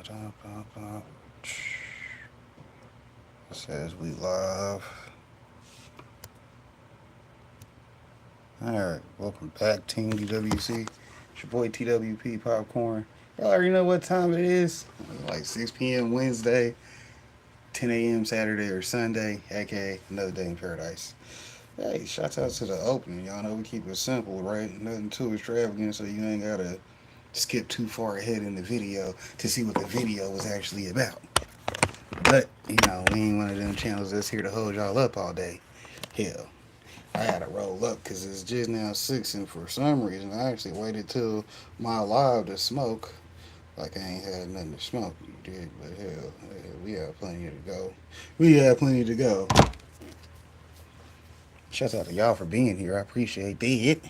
It says we live. Alright, welcome back, Team TWC. It's your boy TWP Popcorn. Y'all already know what time it is. It's like 6 p.m. Wednesday, 10 a.m. Saturday or Sunday, aka another day in paradise. Hey, shouts out to the opening. Y'all know we keep it simple, right? Nothing too extravagant, so you ain't gotta skip too far ahead in the video to see what the video was actually about. But, you know, we ain't one of them channels that's here to hold y'all up all day. Hell, I had to roll up because it's just now 6, and for some reason I actually waited till my live to smoke. Like I ain't had nothing to smoke, you did, but hell, we have plenty to go. We have plenty to go. Shouts out to y'all for being here. I appreciate that.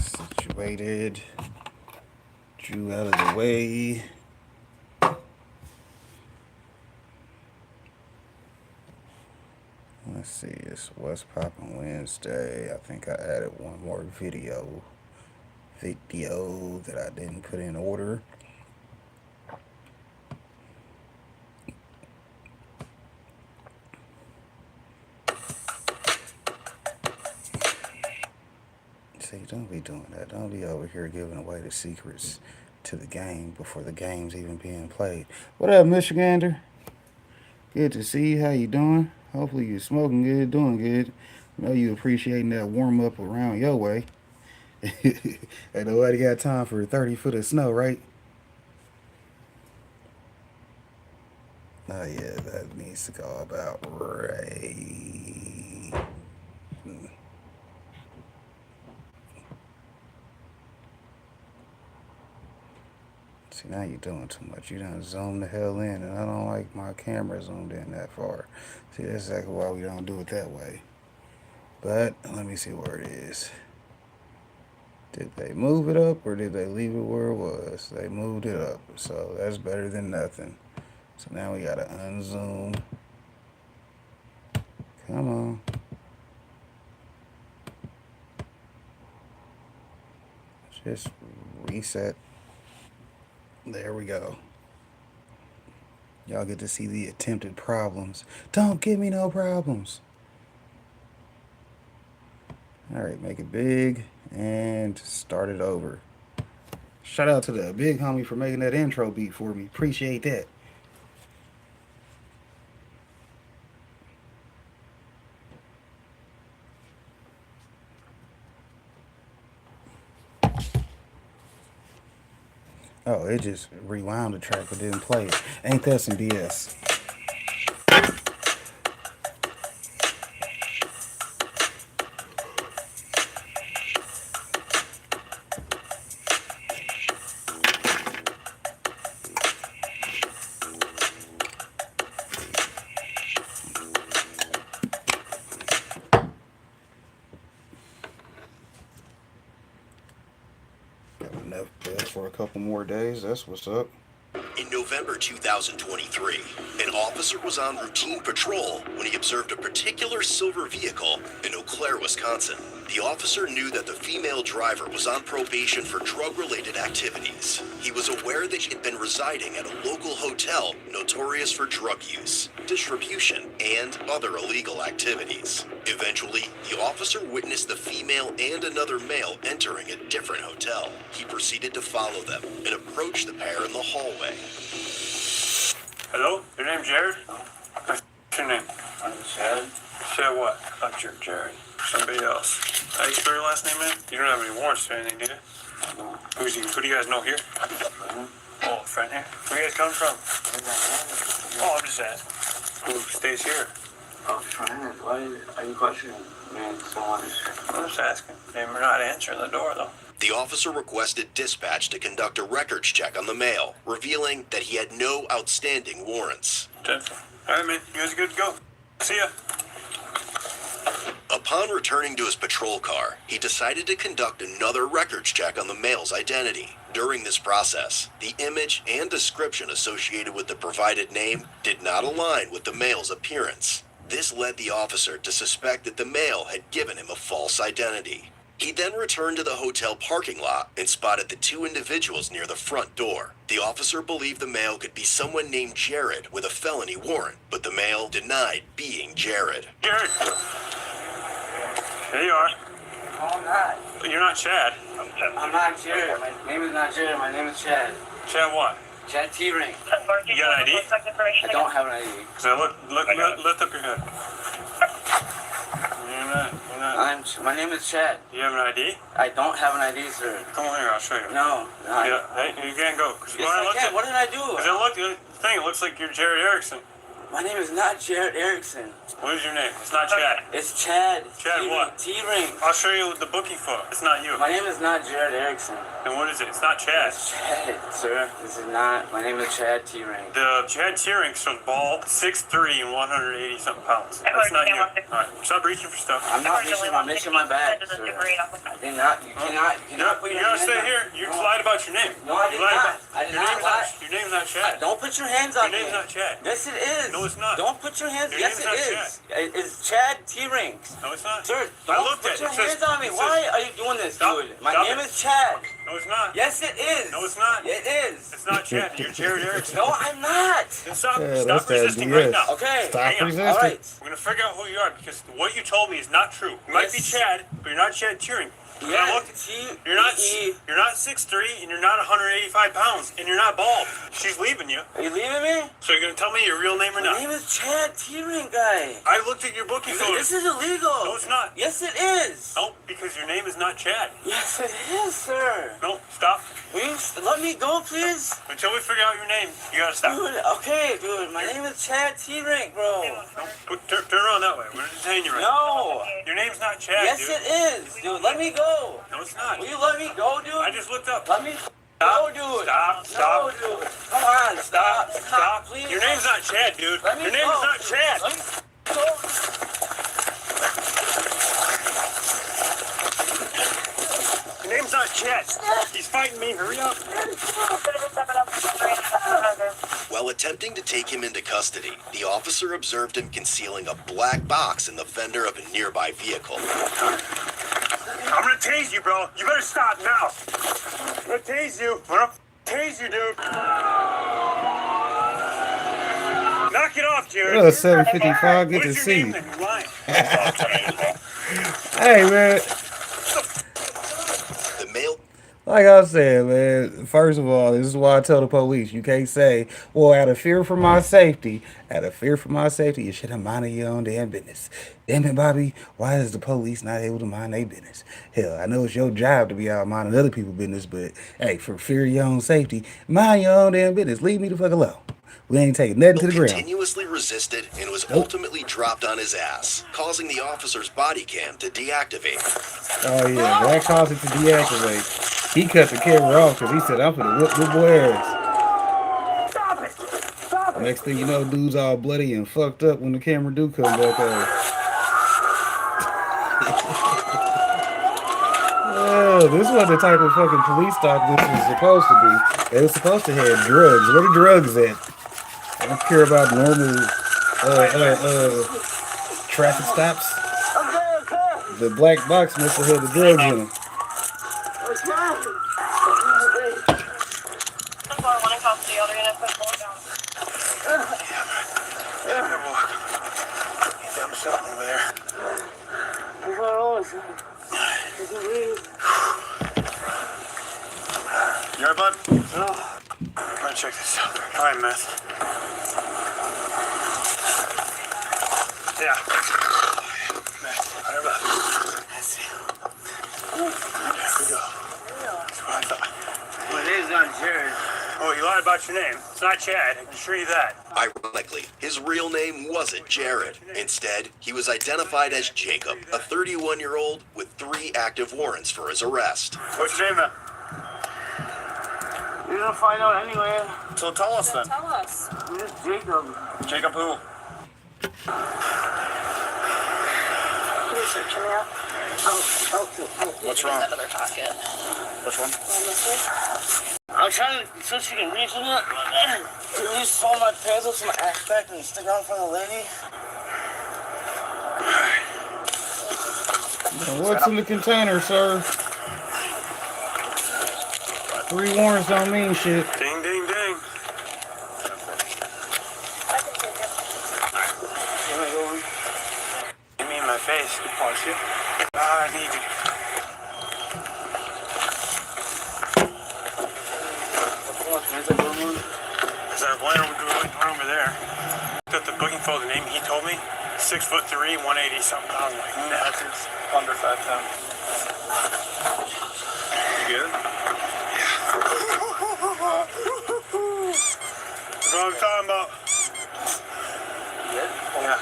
Situated. Drew out of the way. Let's see, it's What's Poppin' Wednesday. I think I added one more video that I didn't put in order. See, don't be doing that. Don't be over here giving away the secrets to the game before the game's even being played. What up, Michigander? Good to see you. How you doing? Hopefully you're smoking good, doing good. I know you appreciating that warm up around your way. Ain't nobody got time for 30 foot of snow, right? Oh yeah, that needs to go about right. See, now you're doing too much. You done zoomed the hell in, and I don't like my camera zoomed in that far. See, that's exactly why we don't do it that way. But let me see where it is. Did they move it up or did they leave it where it was? They moved it up, so that's better than nothing. So now we gotta unzoom. Come on. Just reset. There we go. Y'all get to see the attempted problems. Don't give me no problems. All right, make it big and start it over. Shout out to the big homie for making that intro beat for me. Appreciate that. Oh, it just rewound the track but didn't play it. Ain't that some BS? Got enough beds for a couple more days. That's what's up. In November 2023, an officer was on routine patrol when he observed a particular silver vehicle in Eau Claire, Wisconsin. The officer knew that the female driver was on probation for drug-related activities. He was aware that she had been residing at a local hotel notorious for drug use, distribution, and other illegal activities. Eventually, the officer witnessed the female and another male entering a different hotel. He proceeded to follow them and approach the pair in the hallway. Hello? Your name's Jared? What's your name? I'm Jared. Said what? Not your Jared. Somebody else. How you spell your last name, man? You don't have any warrants or anything, do you? No. Who do you guys know here? Oh, a friend here? Where you guys coming from? Oh, I'm just asking. Who stays here? Oh, friend, why are you questioning me so much? I'm just asking. Maybe we're not answering the door, though. The officer requested dispatch to conduct a records check on the male, revealing that he had no outstanding warrants. All right, man. You guys are good to go. See ya. Upon returning to his patrol car, he decided to conduct another records check on the male's identity. During this process, the image and description associated with the provided name did not align with the male's appearance. This led the officer to suspect that the male had given him a false identity. He then returned to the hotel parking lot and spotted the two individuals near the front door. The officer believed the male could be someone named Jared with a felony warrant, but the male denied being Jared. Jared! There you are. No, I'm not. You're not Chad. I'm not Jared. My name is not Jared. My name is Chad. Chad what? Chad T-Ring. You got an ID? I don't have an ID. So lift up your head. You're not. My name is Chad. You have an ID? I don't have an ID, sir. Come on here, I'll show you. No. Yeah, hey, you can't go. Cause Yes, I can. What did I do? It looks like you're Jared Erickson. My name is not Jared Erickson. What is your name? It's not Chad. It's Chad. Chad what? T-Ring. I'll show you the booking photo. It's not you. My name is not Jared Erickson. And what is it? It's not Chad. It's Chad, sir. This is not. My name is Chad T-Ring. The Chad T-Ring shows bald, 6'3" and 180 something pounds. That's not you. Alright, stop reaching for stuff. I'm not reaching. I'm reaching my bag, sir. I did not. You cannot put your You gotta hands stay on here. You lied about your name. No, I did not. I did not lie. Your name's not Chad. Don't put your hands on me. Your name's not Chad. Yes, it is. No, it's not. Don't put your hands. Your Yes, name's it not is. It's Chad T-Rings. No, it's not. Sir, I don't looked put at it. your It says- hands on me. it says- Why are you doing this, Stop. dude? My Stop name it. is Chad. No, it's not. Yes, it is. No, it's not. It is. It's not Chad. You're Jared Erickson. No, I'm not. Then stop Yeah, stop that's that resisting BS. right now. Okay. Stop Hang on. resisting. All right. We're gonna figure out who you are because what you told me is not true. You might be Yes. Chad, but you're not Chad Turing. When I Yeah. looked, you're not 6'3" and you're not 185 pounds and you're not bald. She's leaving you. Are you leaving me? So you're gonna tell me your real name or My not? name is Chad T-Ring, guy. I looked at your booking photo. This is illegal. No, it's not. Yes, it is. No, because your name is not Chad. Yes, it is, sir. No, stop. Will you let me go, please? Until we figure out your name, you gotta stop. Dude, okay, dude. My name is Chad T-Ring, bro. No, turn around that way. We're detaining you right now. No. Your name's not Chad, Yes, dude. it is. Dude, let me go. No, it's not. Will you let me go, dude? I just looked up. Let me Stop. go, dude. Stop. No, dude. Come on, stop. Stop. Please. Your name's not Chad, dude. Let me Your name's go. not Chad. Let me go. Your name's not Chad. He's fighting me. Hurry up. While attempting to take him into custody, the officer observed him concealing a black box in the fender of a nearby vehicle. I'm gonna tase you, bro. You better stop now. I'm gonna tase you. I'm gonna tase you, dude. Knock it off, Jared. 755, get What to is your see. name then? You're lying. Hey, man. The male Like I said, man, first of all, this is why I tell the police, you can't say, well, out of fear for my safety, you should have minded your own damn business. Damn it, Bobby, why is the police not able to mind their business? Hell, I know it's your job to be out minding other people's business, but hey, for fear of your own safety, mind your own damn business. Leave me the fuck alone. We ain't taking nothing to the ground. continuously resisted and was ultimately dropped on his ass, causing the officer's body cam to deactivate. Oh yeah, that caused it to deactivate. He cut the camera off because he said, I'm finna whip the boy ass. Stop it. Stop it. Next thing you know, dude's all bloody and fucked up when the camera do come back on. Oh, this was the type of fucking police stop this was supposed to be. They was supposed to have drugs. Where the drugs at? I don't care about normal traffic stops. The black box must have had the drugs in them. What's wrong? Damn shot over there. What's wrong, son? Did you leave? You alright, bud? No. I'm gonna check this out. Alright, miss. Yeah. Alright, bud. Let's see. There we go. That's what I thought. My name's not Jared. Oh, you lied about your name. It's not Chad. I can assure you that. Ironically, his real name wasn't Jared. Instead, he was identified as Jacob, a 31-year-old with 3 active warrants for his arrest. What's your name, then? You're gonna find out anyway. So tell us, then. Tell us. This is Jacob. Jacob who? Can you search him out? What's wrong? That other pocket. Which one? On this one? I'm trying to, so she can reach in it. You just saw my pencil, some axe back and stick out in front of the lady. What's in the container, sir? 3 warrants don't mean shit. Ding, ding, ding. Give me in my face. Punch you. I need you. Because I went over there. Looked at the booking folder name he told me. 6'3", 180 something. I was like, no. That's under 5'10". You good? That's what I'm talking about. Yeah.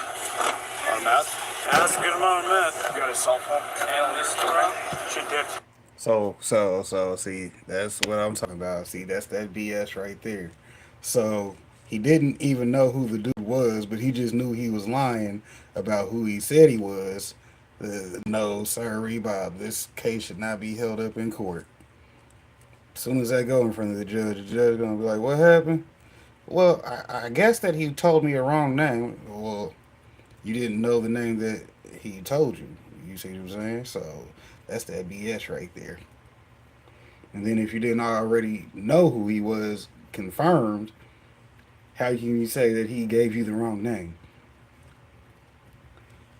On meth? Yeah, that's a good amount of meth. You got a cell phone? Analyst around? She did. So, see, that's what I'm talking about. See, that's that BS right there. So, he didn't even know who the dude was, but he just knew he was lying about who he said he was. No, sorry, Bob. This case should not be held up in court. As soon as I go in front of the judge gonna be like, "What happened?" Well, I guess that he told me a wrong name. Well, you didn't know the name that he told you. You see what I'm saying? So that's that BS right there. And then if you didn't already know who he was confirmed, how can you say that he gave you the wrong name?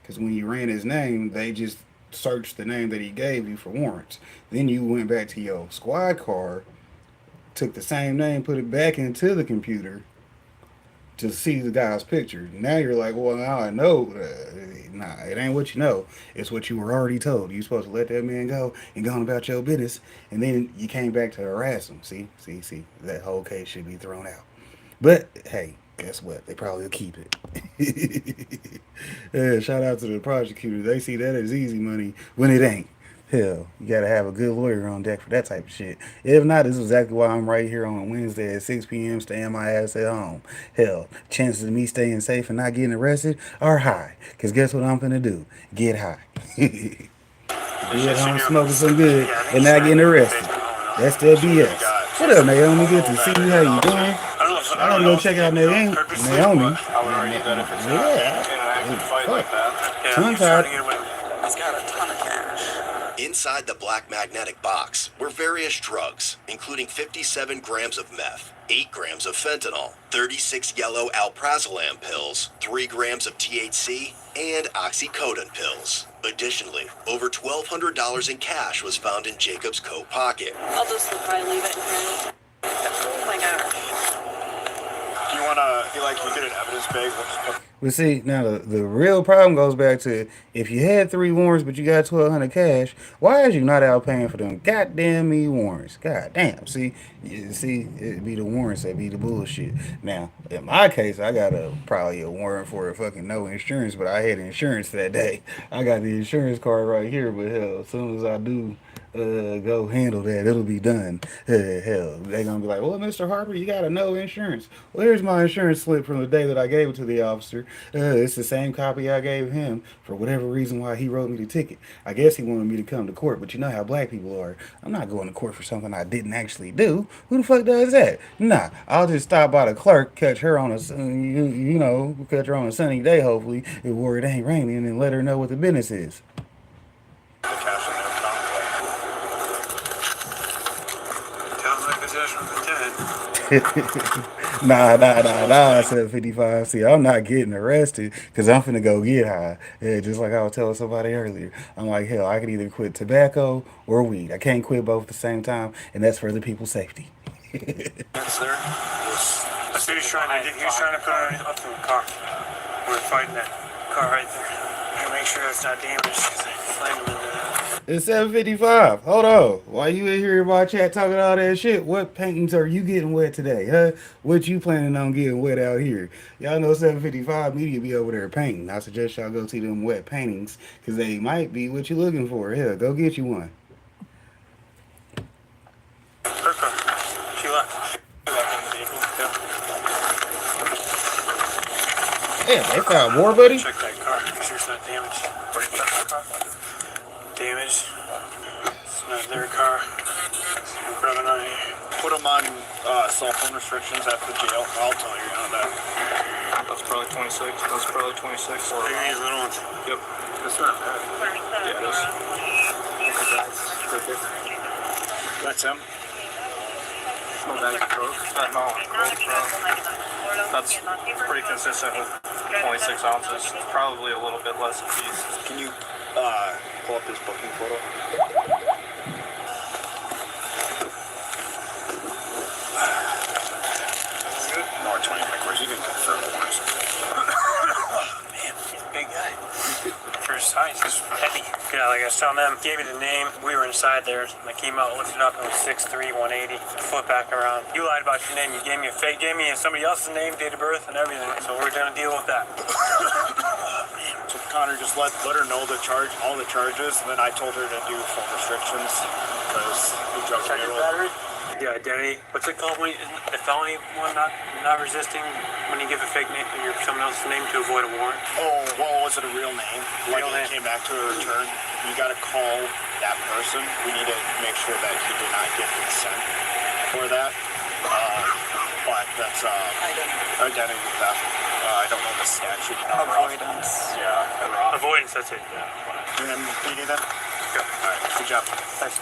Because when you ran his name, they just searched the name that he gave you for warrants. Then you went back to your squad car, took the same name, put it back into the computer to see the guy's picture. Now you're like, well, now I know. Nah, it ain't what you know. It's what you were already told. You're supposed to let that man go and go on about your business. And then you came back to harass him. See? That whole case should be thrown out. But, hey, guess what? They probably will keep it. Yeah, shout out to the prosecutors. They see that as easy money when it ain't. Hell, you gotta have a good lawyer on deck for that type of shit. If not, this is exactly why I'm right here on Wednesday at 6 p.m. staying my ass at home. Hell, chances of me staying safe and not getting arrested are high. Because guess what I'm gonna do? Get high. Be at home smoking some good and not getting arrested. That's that BS. What up, Naomi? Good to see you. How you doing? I gotta go check out Naomi. Yeah. Tongue-tied. He's got a ton of cash. Inside the black magnetic box were various drugs, including 57 grams of meth, 8 grams of fentanyl, 36 yellow alprazolam pills, 3 grams of THC, and oxycodone pills. Additionally, over $1,200 in cash was found in Jacob's coat pocket. I'll just probably leave it in here. Oh my gosh. You wanna, you did an evidence bag? But see, now the real problem goes back to if you had 3 warrants but you got $1,200 cash, why is you not out paying for them goddamn me warrants? God damn. See, it'd be the warrants that be the bullshit. Now, in my case, I got probably a warrant for a fucking no insurance, but I had insurance that day. I got the insurance card right here, but hell, as soon as I do go handle that, it'll be done. Hell, they gonna be like, well, Mr. Harper, you got a no insurance. Well, here's my insurance slip from the day that I gave it to the officer. It's the same copy I gave him for whatever reason why he wrote me the ticket. I guess he wanted me to come to court, but you know how black people are. I'm not going to court for something I didn't actually do. Who the fuck does that? Nah, I'll just stop by the clerk, catch her on a sunny day, hopefully, where it ain't raining, and let her know what the business is. Nah, 755. See, I'm not getting arrested because I'm finna go get high. Yeah, just like I was telling somebody earlier. I'm like, hell, I could either quit tobacco or weed. I can't quit both at the same time, and that's for the people's safety. That's there. That's what he's trying to do. He's trying to put it up in the car. We're fighting that car right there. Gotta make sure it's not damaged because I slammed into that. It's 7:55. Hold on. Why you in here in my chat talking all that shit? What paintings are you getting wet today, huh? What you planning on getting wet out here? Y'all know 7:55 media be over there painting. I suggest y'all go see them wet paintings because they might be what you looking for. Hell, go get you one. Her car. She left. Yeah, they found more, buddy. Check that car. Make sure it's not damaged. Damaged. It's not their car. I'm grabbing on here. Put them on cell phone restrictions at the jail. I'll tell you on that. That's probably 26. That's probably 26. These little ones. Yep. That's not bad. Yeah, it is. That's him. No, that's Coke. No, Coke, bro. That's pretty consistent with 26 ounces. Probably a little bit less a piece. Can you pull up his booking photo? More 20 liquids. You can confirm the ones. Man, he's a big guy. For his size, he's heavy. Yeah, like I was telling them, gave me the name. We were inside there. I came out, looked it up, and it was 6'3", 180. Flip back around. You lied about your name. You gave me a fake, gave me somebody else's name, date of birth, and everything. So we're gonna deal with that. So Connor just let her know all the charges, and then I told her to do phone restrictions because we drug Check your battery. The identity. What's it called when the felony one? Not resisting when you give a fake name or someone else's name to avoid a warrant. Oh, well, was it a real name? Like Real it name. came back to a return. You got to call that person. We need to make sure that he did not give consent for that. But that's identity theft. I don't know the statute. Avoidance. Yeah. Avoidance. That's it. And then PD then? Good. All right. Good job. Thanks.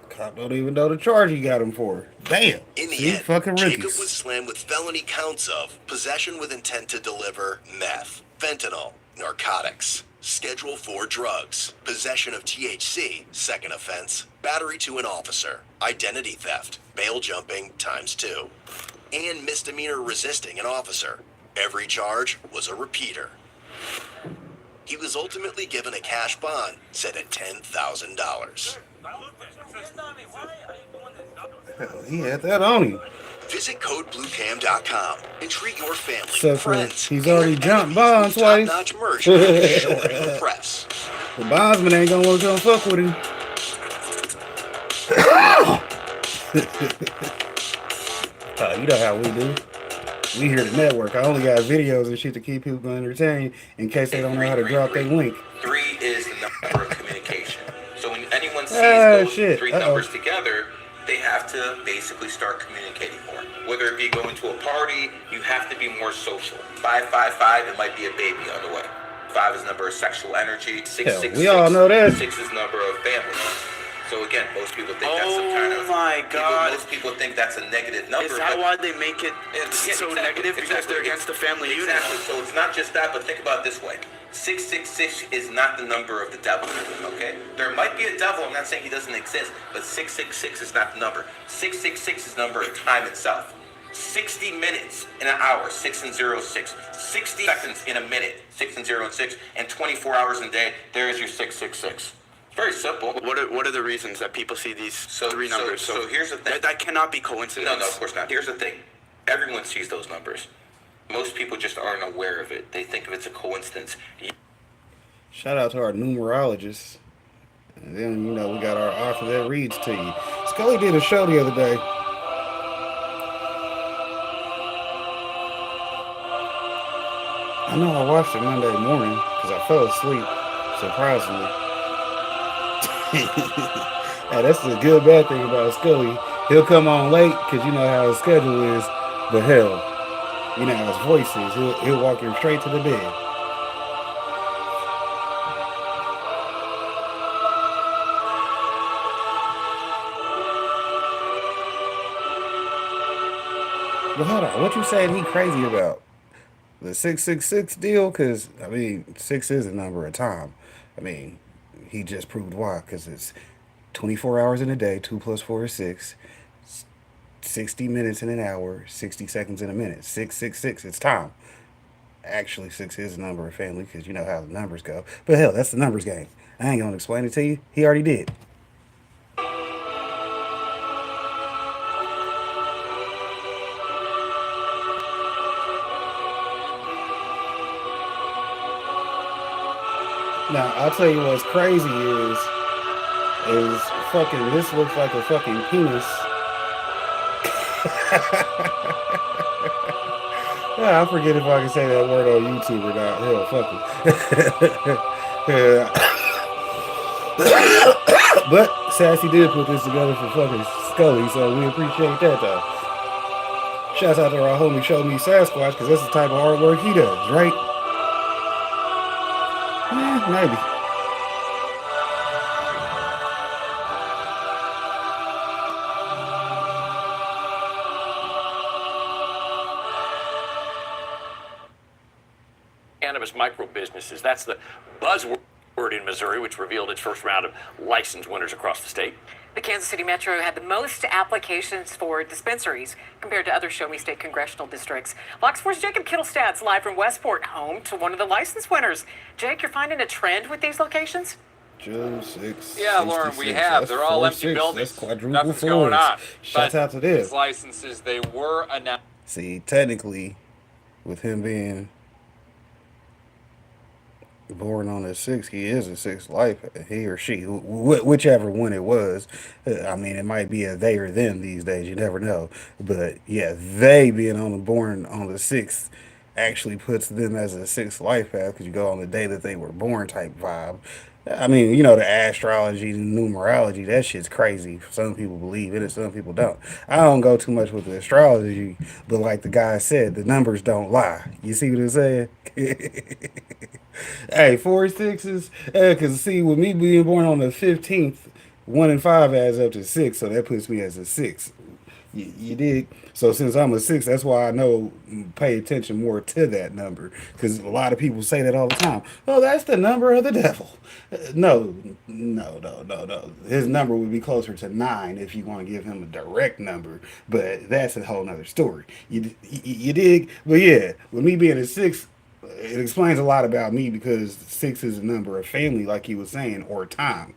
Cop don't even know the charge he got him for. Damn. In the See, end, fucking Jacob rookies. was slammed with felony counts of possession with intent to deliver meth, fentanyl, narcotics, Schedule 4 drugs, possession of THC, second offense, battery to an officer, identity theft, bail jumping ×2, and misdemeanor resisting an officer. Every charge was a repeater. He was ultimately given a cash bond set at $10,000. Hell, he had that on him. Visit codebluecam.com and treat your family, Except for friends, he's already and jumped enemies bonds with twice. top-notch merch sure to impress. The bondsman ain't gonna want to come fuck with him. You know how we do. We here at the network. I only got videos and shit to keep people entertained in case they don't know how to drop their link. 3 is the number of communication. So when anyone sees those three numbers together, they have to basically start communicating more. Whether it be going to a party, you have to be more social. 555, it might be a baby on the way. 5 is number of sexual energy. 666, we all know that. 6 is number of family. So again, most people think that's some kind of. Oh my God! Most people think that's a negative number. Is that why they make it so negative? Because they're against the family unit. Exactly. So it's not just that, but think about it this way. 666 is not the number of the devil. Okay? There might be a devil. I'm not saying he doesn't exist, but 666 is not the number. 666 is the number of time itself. 60 minutes in an hour, 6 and 0, 6. 60 seconds in a minute, 6 and 0 and 6. And 24 hours in a day, there is your 666. Very simple. What are the reasons that people see these three numbers? So here's the thing. That cannot be coincidence. No, of course not. Here's the thing. Everyone sees those numbers. Most people just aren't aware of it. They think of it's a coincidence. Shout out to our numerologists. And then, you know, we got our author that reads to you. Scully did a show the other day. I know I watched it Monday morning because I fell asleep, surprisingly. Hey, that's the good bad thing about Scully. He'll come on late because you know how his schedule is, but hell, you know how his voice is. He'll walk you straight to the bed. But hold on, what you saying he crazy about? The 666 deal? Because, I mean, 6 is a number of time. I mean, he just proved why. Because it's 24 hours in a day, 2 + 4 is 6. 60 minutes in an hour, 60 seconds in a minute. 666, it's time. Actually, 6 is a number of family because you know how the numbers go. But hell, that's the numbers game. I ain't going to explain it to you. He already did. Now, I'll tell you what's crazy is fucking, this looks like a fucking penis. I forget if I can say that word on YouTube or not. Hell, fuck it. But Sassy did put this together for fucking Scully, so we appreciate that, though. Shouts out to our homie Show Me Sasquatch, because that's the type of hard work he does, right? Maybe. businesses. That's the buzzword in Missouri, which revealed its first round of license winners across the state. The Kansas City Metro had the most applications for dispensaries compared to other Show Me State congressional districts. Fox 4's Jacob Kittlestat's live from Westport, home to one of the license winners. Jake, you're finding a trend with these locations? Joe 6. Yeah, Lauren, we have. They're all empty buildings. That's quadruple Nothing's fours. going on. Shouts out to this. These licenses, they were announced. See, technically, with him being born on a 6, he is a 6 life. He or she, whichever one it was. I mean, it might be a they or them these days. You never know. But yeah, they being born on the 6 actually puts them as a 6 life path because you go on the day that they were born type vibe. I mean, you know, the astrology, the numerology, that shit's crazy. Some people believe in it, some people don't. I don't go too much with the astrology, but like the guy said, the numbers don't lie. You see what I'm saying? Hey, 4 6s, because see, with me being born on the 15th, 1 and 5 adds up to 6, so that puts me as a 6. You dig? So since I'm a 6, that's why I know pay attention more to that number, because a lot of people say that all the time. Oh, that's the number of the devil. No. His number would be closer to 9 if you want to give him a direct number, but that's a whole nother story. You dig? But yeah, with me being a 6, it explains a lot about me, because 6 is a number of family, like he was saying, or time.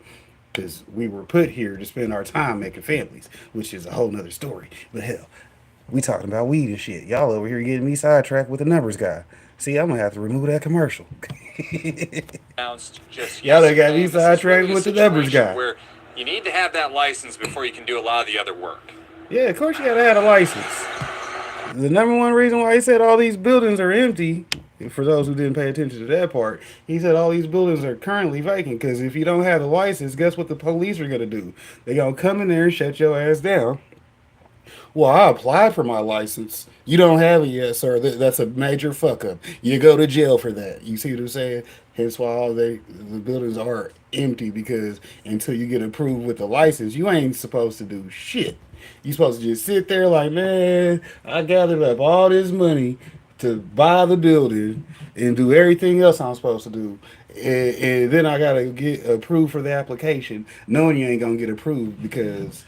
Because we were put here to spend our time making families, which is a whole nother story. But hell, we talking about weed and shit. Y'all over here getting me sidetracked with the numbers guy. See, I'm gonna have to remove that commercial. Announced just Y'all done got yesterday. me This is sidetracked really a with the numbers situation guy. Where you need to have that license before you can do a lot of the other work. Yeah, of course you gotta have a license. The number one reason why he said all these buildings are empty, for those who didn't pay attention to that part, he said all these buildings are currently vacant, because if you don't have the license, guess what the police are going to do? They're going to come in there and shut your ass down. Well, I applied for my license. You don't have it yet, sir. That's a major fuck up. You go to jail for that. You see what I'm saying? Hence why all the buildings are empty, because until you get approved with the license, you ain't supposed to do shit. You supposed to just sit there like, man, I gathered up all this money to buy the building and do everything else I'm supposed to do. And then I got to get approved for the application, knowing you ain't going to get approved, because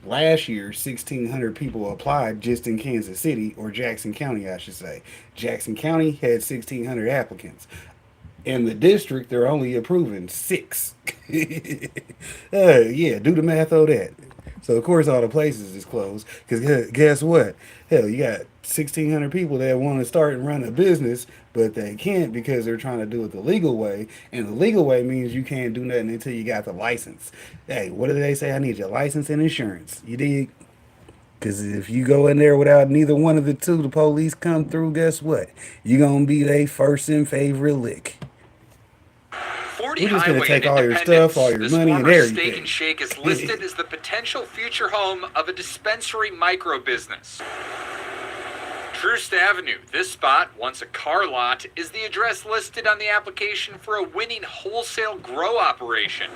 last year, 1,600 people applied just in Kansas City, or Jackson County, I should say. Jackson County had 1,600 applicants. In the district, they're only approving 6. Yeah, do the math on that. So, of course, all the places is closed. Because guess what? Hell, you got 1,600 people that want to start and run a business, but they can't because they're trying to do it the legal way. And the legal way means you can't do nothing until you got the license. Hey, what do they say? I need your license and insurance. You dig? Because if you go in there without neither one of the two, the police come through, guess what? You're going to be their first and favorite lick. We're just going to take all your stuff, all your money, and everything. Steak and Shake is listed as the potential future home of a dispensary micro business. Troost Avenue, this spot, once a car lot, is the address listed on the application for a winning wholesale grow operation.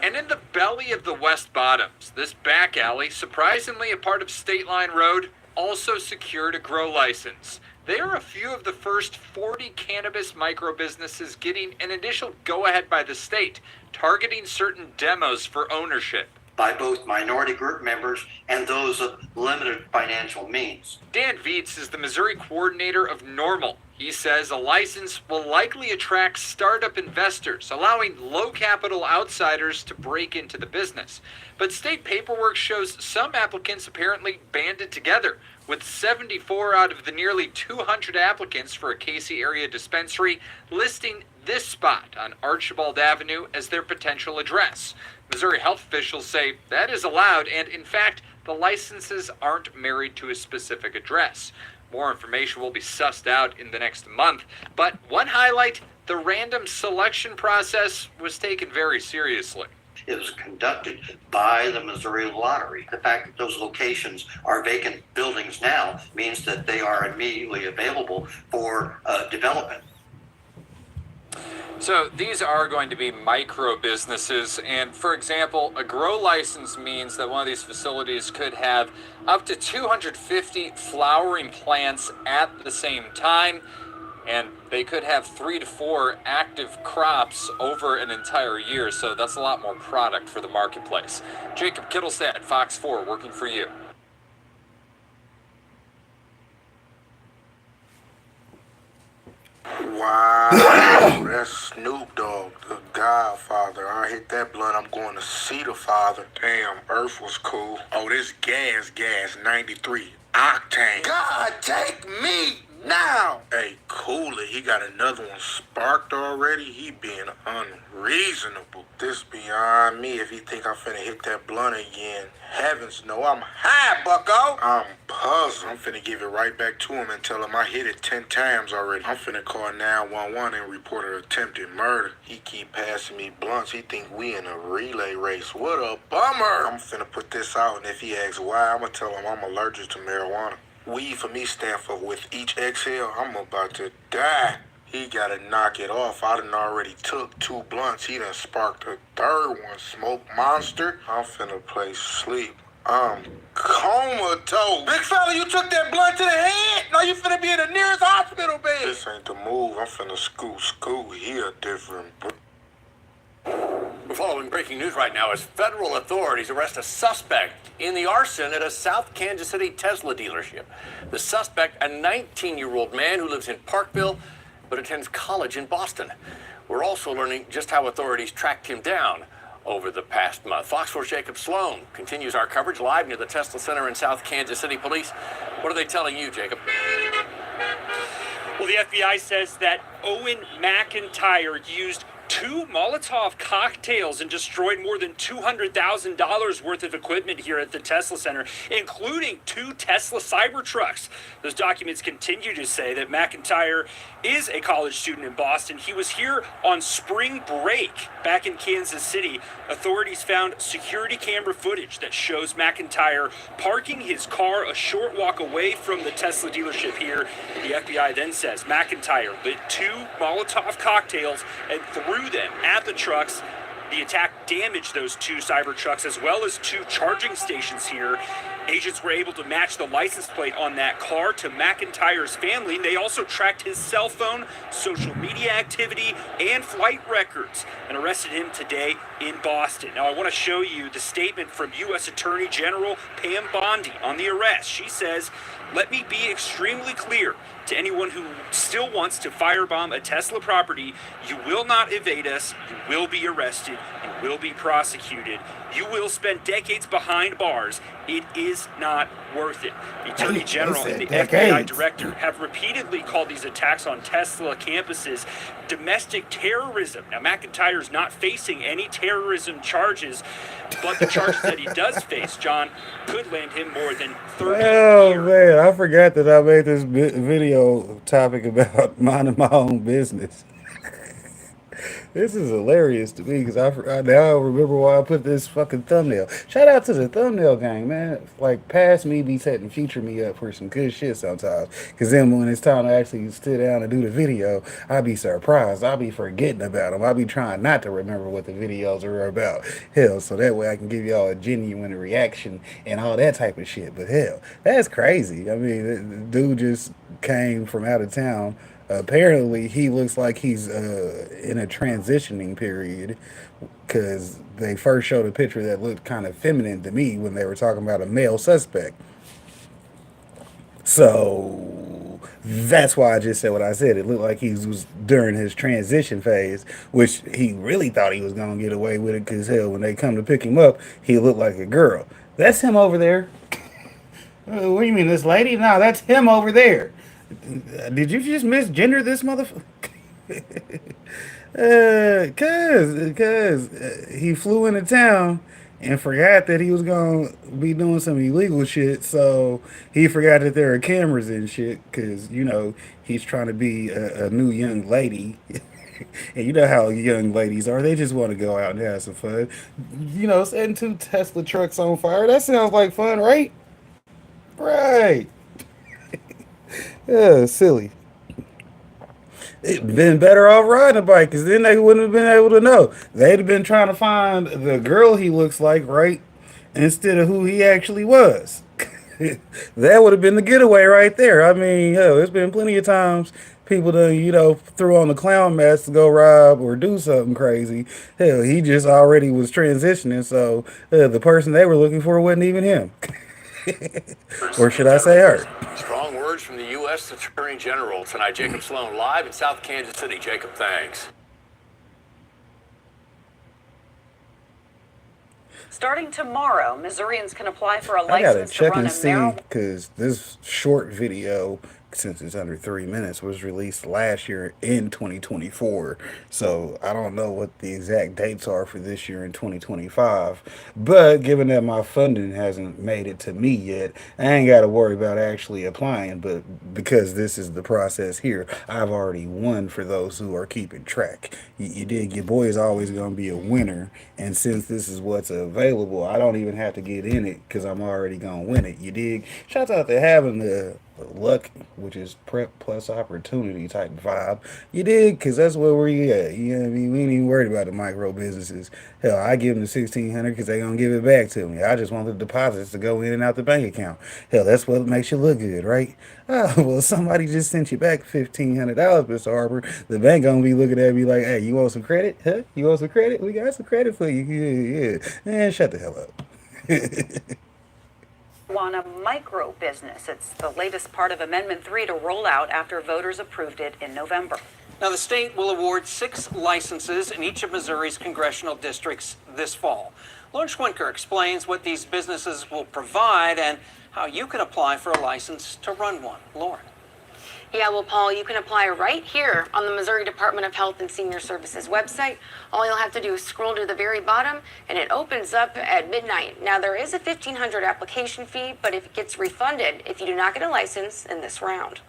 And in the belly of the West Bottoms, this back alley, surprisingly a part of State Line Road, also secured a grow license. They are a few of the first 40 cannabis micro businesses getting an initial go-ahead by the state, targeting certain demos for ownership. By both minority group members and those of limited financial means. Dan Viets is the Missouri coordinator of Normal. He says a license will likely attract startup investors, allowing low-capital outsiders to break into the business. But state paperwork shows some applicants apparently banded together, with 74 out of the nearly 200 applicants for a Casey area dispensary listing this spot on Archibald Avenue as their potential address. Missouri health officials say that is allowed, and in fact, the licenses aren't married to a specific address. More information will be sussed out in the next month, but one highlight, the random selection process was taken very seriously. It was conducted by the Missouri Lottery. The fact that those locations are vacant buildings now means that they are immediately available for development. So these are going to be micro businesses, and for example, a grow license means that one of these facilities could have up to 250 flowering plants at the same time. and they could have 3 to 4 active crops over an entire year, so that's a lot more product for the marketplace. Jacob Kittelstad, Fox 4, working for you. Wow, that's Snoop Dogg, the Godfather. I hit that blunt, I'm going to see the father. Damn, Earth was cool. Oh, this gas, 93 octane. God, take me now. Hey, cool it. He got another one sparked already. He being unreasonable. This beyond me if he think I'm finna hit that blunt again. Heavens no, I'm high, bucko. I'm puzzled. I'm finna give it right back to him and tell him I hit it 10 times already. I'm finna call 911 and report an attempted murder. He keep passing me blunts. He think we in a relay race. What a bummer. I'm finna put this out, and if he asks why, I'ma tell him I'm allergic to marijuana. Weed for me stand for with each exhale, I'm about to die. He gotta knock it off. I done already took 2 blunts. He done sparked a 3rd one. Smoke monster. I'm finna play sleep. I'm comatose. Big fella, you took that blunt to the head. Now you finna be in the nearest hospital bed. This ain't the move. I'm finna scoot. He a different. We're following breaking news right now as federal authorities arrest a suspect in the arson at a South Kansas City Tesla dealership. The suspect, a 19-year-old man who lives in Parkville but attends college in Boston. We're also learning just how authorities tracked him down over the past month. Fox 4's Jacob Sloan continues our coverage live near the Tesla Center in South Kansas City. Police, what are they telling you, Jacob? Well, the FBI says that Owen McIntyre used 2 Molotov cocktails and destroyed more than $200,000 worth of equipment here at the Tesla Center, including 2 Tesla Cybertrucks. Those documents continue to say that McIntyre is a college student in Boston. He was here on spring break back in Kansas City. Authorities found security camera footage that shows McIntyre parking his car a short walk away from the Tesla dealership here. The FBI then says McIntyre lit 2 Molotov cocktails and threw them at the trucks. The attack damaged those 2 Cybertrucks as well as 2 charging stations here. Agents were able to match the license plate on that car to McIntyre's family. They also tracked his cell phone, social media activity, and flight records and arrested him today in Boston. Now, I want to show you the statement from U.S. Attorney General Pam Bondi on the arrest. She says, "Let me be extremely clear to anyone who still wants to firebomb a Tesla property. You will not evade us. You will be arrested. You will be prosecuted. You will spend decades behind bars. It is not worth it." The Attorney General and the FBI Director have repeatedly called these attacks on Tesla campuses domestic terrorism. Now, McIntyre's not facing any terrorism charges, but the charges that he does face, John, could land him more than 30 years. Oh, man, I forgot that I made this video topic about minding my own business. This is hilarious to me because I now remember why I put this fucking thumbnail. Shout out to the thumbnail gang, man. Like, past me be setting feature me up for some good shit sometimes. Because then when it's time to actually sit down and do the video, I be surprised. I be forgetting about them. I be trying not to remember what the videos are about. Hell, so that way I can give y'all a genuine reaction and all that type of shit. But hell, that's crazy. I mean, the dude just came from out of town. Apparently, he looks like he's in a transitioning period because they first showed a picture that looked kind of feminine to me when they were talking about a male suspect. So that's why I just said what I said. It looked like he was during his transition phase, which he really thought he was going to get away with it because, hell, when they come to pick him up, he looked like a girl. That's him over there. What do you mean, this lady? No, that's him over there. Did you just misgender this motherfucker? Cause he flew into town and forgot that he was gonna be doing some illegal shit, so he forgot that there are cameras and shit, cause, you know, he's trying to be a new young lady. And you know how young ladies are, they just want to go out and have some fun. You know, setting 2 Tesla trucks on fire, that sounds like fun, right? Right. Yeah, silly. It'd been better off riding a bike, because then they wouldn't have been able to know. They'd have been trying to find the girl he looks like, right? Instead of who he actually was. That would have been the getaway right there. I mean, hell, there's been plenty of times people done, threw on the clown mask to go rob or do something crazy. Hell, he just already was transitioning, so the person they were looking for wasn't even him. Or should I say her? Strong words from the U.S. Attorney General tonight. Jacob Sloan live in South Kansas City. Jacob, thanks. Starting tomorrow, Missourians can apply for a I gotta license to check run and a see, marijuana. because this short video, since it's under 3 minutes, was released last year in 2024. So I don't know what the exact dates are for this year in 2025. But given that my funding hasn't made it to me yet, I ain't got to worry about actually applying. But because this is the process here, I've already won for those who are keeping track. You dig? Your boy is always going to be a winner. And since this is what's available, I don't even have to get in it because I'm already going to win it. You dig? Shouts out to having the luck, which is prep plus opportunity type vibe. You dig? Because that's where we at. You know what I mean? We ain't even worried about the micro businesses. Hell, I give them the $1,600 because they going to give it back to me. I just want the deposits to go in and out the bank account. Hell, that's what makes you look good, right? Oh, well, somebody just sent you back $1,500, Mr. Harper. The bank going to be looking at me like, hey, you want some credit? Huh? You want some credit? We got some credit for you. Yeah. Man, shut the hell up. Marijuana micro business. It's the latest part of Amendment 3 to roll out after voters approved it in November. Now, the state will award 6 licenses in each of Missouri's congressional districts this fall. Lauren Schwenker explains what these businesses will provide and how you can apply for a license to run one. Lauren. Yeah, well, Paul, you can apply right here on the Missouri Department of Health and Senior Services website. All you'll have to do is scroll to the very bottom, and it opens up at midnight. Now, there is a $1,500 application fee, but it gets refunded if you do not get a license in this round.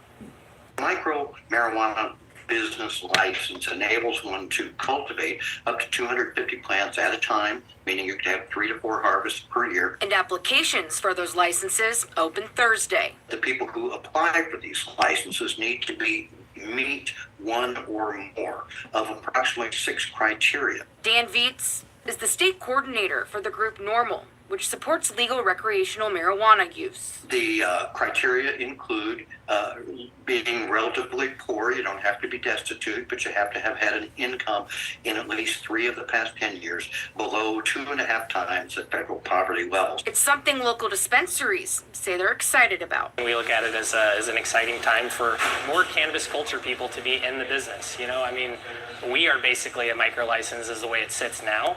Micro marijuana business license enables one to cultivate up to 250 plants at a time, meaning you can have 3 to 4 harvests per year. And applications for those licenses open Thursday. The people who apply for these licenses need to meet one or more of approximately 6 criteria. Dan Vietz is the state coordinator for the group NORML, which supports legal recreational marijuana use. The criteria include being relatively poor. You don't have to be destitute, but you have to have had an income in at least 3 of the past 10 years below 2.5 times the federal poverty levels. It's something local dispensaries say they're excited about. We look at it as an exciting time for more cannabis culture people to be in the business. We are basically a micro license as the way it sits now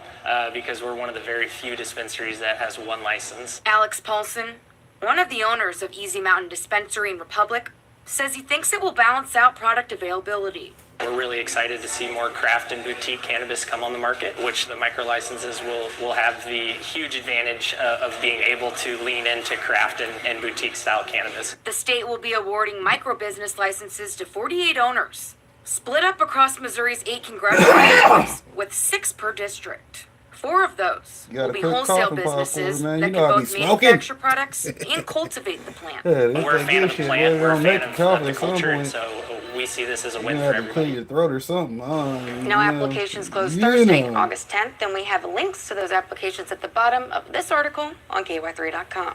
because we're one of the very few dispensaries that has 1 license. Alex Paulson, one of the owners of Easy Mountain Dispensary in Republic, says he thinks it will balance out product availability. We're really excited to see more craft and boutique cannabis come on the market, which the micro licenses will have the huge advantage of being able to lean into craft and boutique style cannabis. The state will be awarding micro business licenses to 48 owners, split up across Missouri's 8 congressional districts, with 6 per district. 4 of those will be wholesale businesses that can both manufacture products and cultivate the plant. We're a fan of the plant, we're a fan of the culture, and so we see this as a win for everybody. Clear your throat or something. Now applications close Thursday, August 10th, and we have links to those applications at the bottom of this article on KY3.com.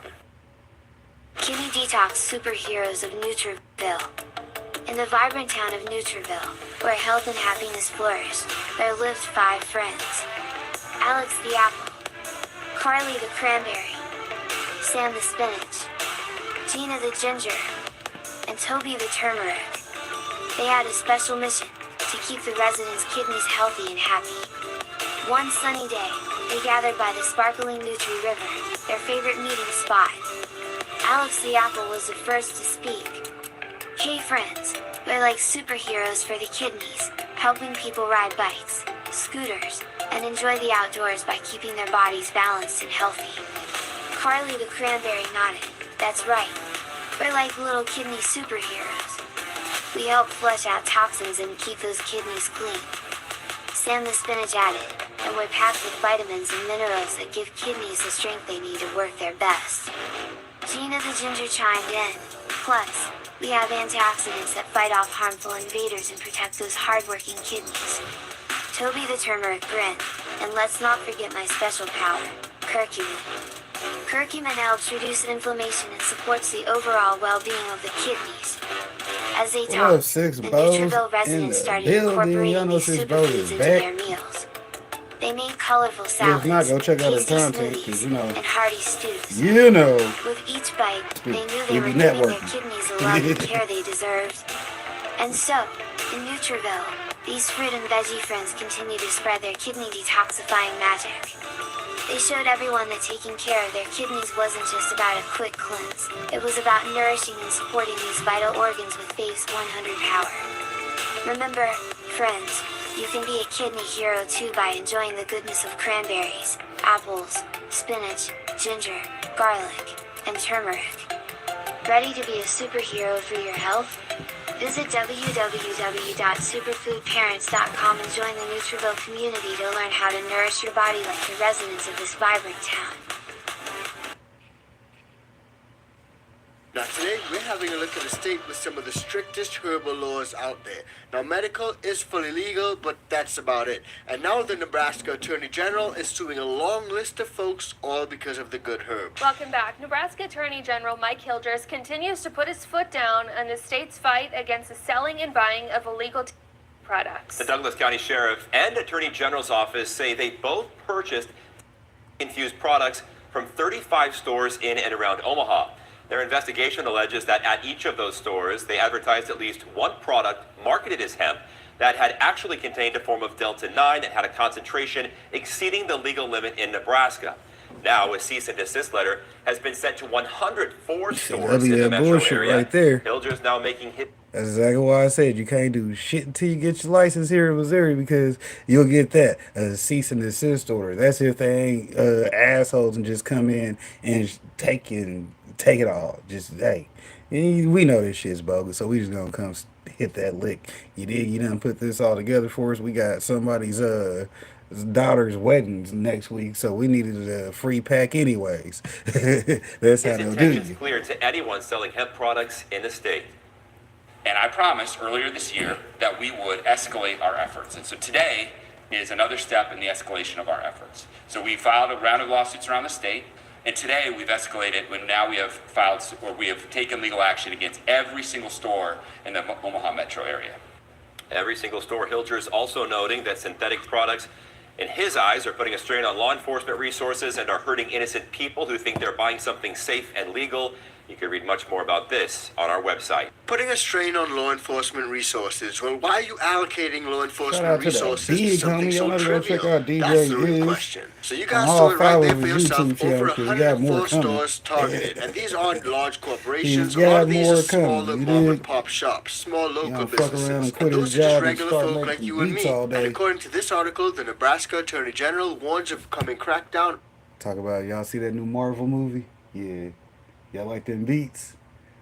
Kidney detox superheroes of Nutriville. In the vibrant town of Nutriville, where health and happiness flourish, there lived 5 friends. Alex the apple, Carly the cranberry, Sam the spinach, Gina the ginger, and Toby the turmeric. They had a special mission to keep the residents' kidneys healthy and happy. One sunny day, they gathered by the sparkling Nutri River, their favorite meeting spot. Alex the apple was the first to speak. Hey friends, we're like superheroes for the kidneys, helping people ride bikes, scooters, and enjoy the outdoors by keeping their bodies balanced and healthy. Carly the cranberry nodded. That's right. We're like little kidney superheroes. We help flush out toxins and keep those kidneys clean. Sam the spinach added, and we're packed with vitamins and minerals that give kidneys the strength they need to work their best. Gina the ginger chimed in. Plus, we have antioxidants that fight off harmful invaders and protect those hardworking kidneys. Toby the turmeric grinned, and let's not forget my special power, curcumin. Curcumin helps reduce inflammation and supports the overall well-being of the kidneys. As they What up, talked, Six the Bows Nutriville in residents the started building? Y'all incorporating know these Six Bows is superfoods into back. their meals. They made colorful If salads, not, go check out her tasty content, smoothies, cause you know, and hearty stews. With each bite, they knew they we were be giving their networking. kidneys the love and care they deserved. And so, in Nutriville, these fruit and veggie friends continue to spread their kidney detoxifying magic. They showed everyone that taking care of their kidneys wasn't just about a quick cleanse. It was about nourishing and supporting these vital organs with Phase 100 power. Remember, friends, you can be a kidney hero too by enjoying the goodness of cranberries, apples, spinach, ginger, garlic, and turmeric. Ready to be a superhero for your health? Visit www.superfoodparents.com and join the Nutriville community to learn how to nourish your body like the residents of this vibrant town. Now today we're having a look at a state with some of the strictest herbal laws out there. Now medical is fully legal, but that's about it. And now the Nebraska Attorney General is suing a long list of folks, all because of the good herb. Welcome back. Nebraska Attorney General Mike Hildress continues to put his foot down on the state's fight against the selling and buying of illegal products. The Douglas County Sheriff and Attorney General's office say they both purchased infused products from 35 stores in and around Omaha. Their investigation alleges that at each of those stores, they advertised at least one product marketed as hemp that had actually contained a form of Delta-9 that had a concentration exceeding the legal limit in Nebraska. Now, a cease and desist letter has been sent to 104 stores in the metro area. Right there. Hildress now making hit. That's exactly why I said you can't do shit until you get your license here in Missouri, because you'll get that, a cease and desist order. That's if they ain't assholes and just come in and take it all. Just, hey, we know this shit's bogus, so we just gonna come hit that lick. You done put this all together for us. We got somebody's daughter's weddings next week, so we needed a free pack anyways. That's how they'll do Intentions you. clear to anyone selling hemp products in the state. And I promised earlier this year that we would escalate our efforts. And so today is another step in the escalation of our efforts. So we filed a round of lawsuits around the state, and today we've escalated when now we have taken legal action against every single store in the Omaha metro area. Every single store. Hildress also noting that synthetic products, in his eyes, are putting a strain on law enforcement resources and are hurting innocent people who think they're buying something safe and legal. You can read much more about this on our website. Putting a strain on law enforcement resources. Well, why are you allocating law Shout enforcement out to the resources to big something homie. Y'all so know to go trivial? check out DJ That's the real Giz. question. So you On guys all saw it right 5 there of for his yourself. YouTube channels, Over 'cause he got more 104 coming. stores targeted. And these aren't large corporations. He's A lot got of these more are smaller coming, you mom dig? and pop shops, small local fuck around businesses. and And quit his those are just job and regular start folk like making you and beats me. all And day. according to this article, the Nebraska Attorney General warns of coming crackdown. Talk about, y'all see that new Marvel movie? Yeah. Y'all like them beats?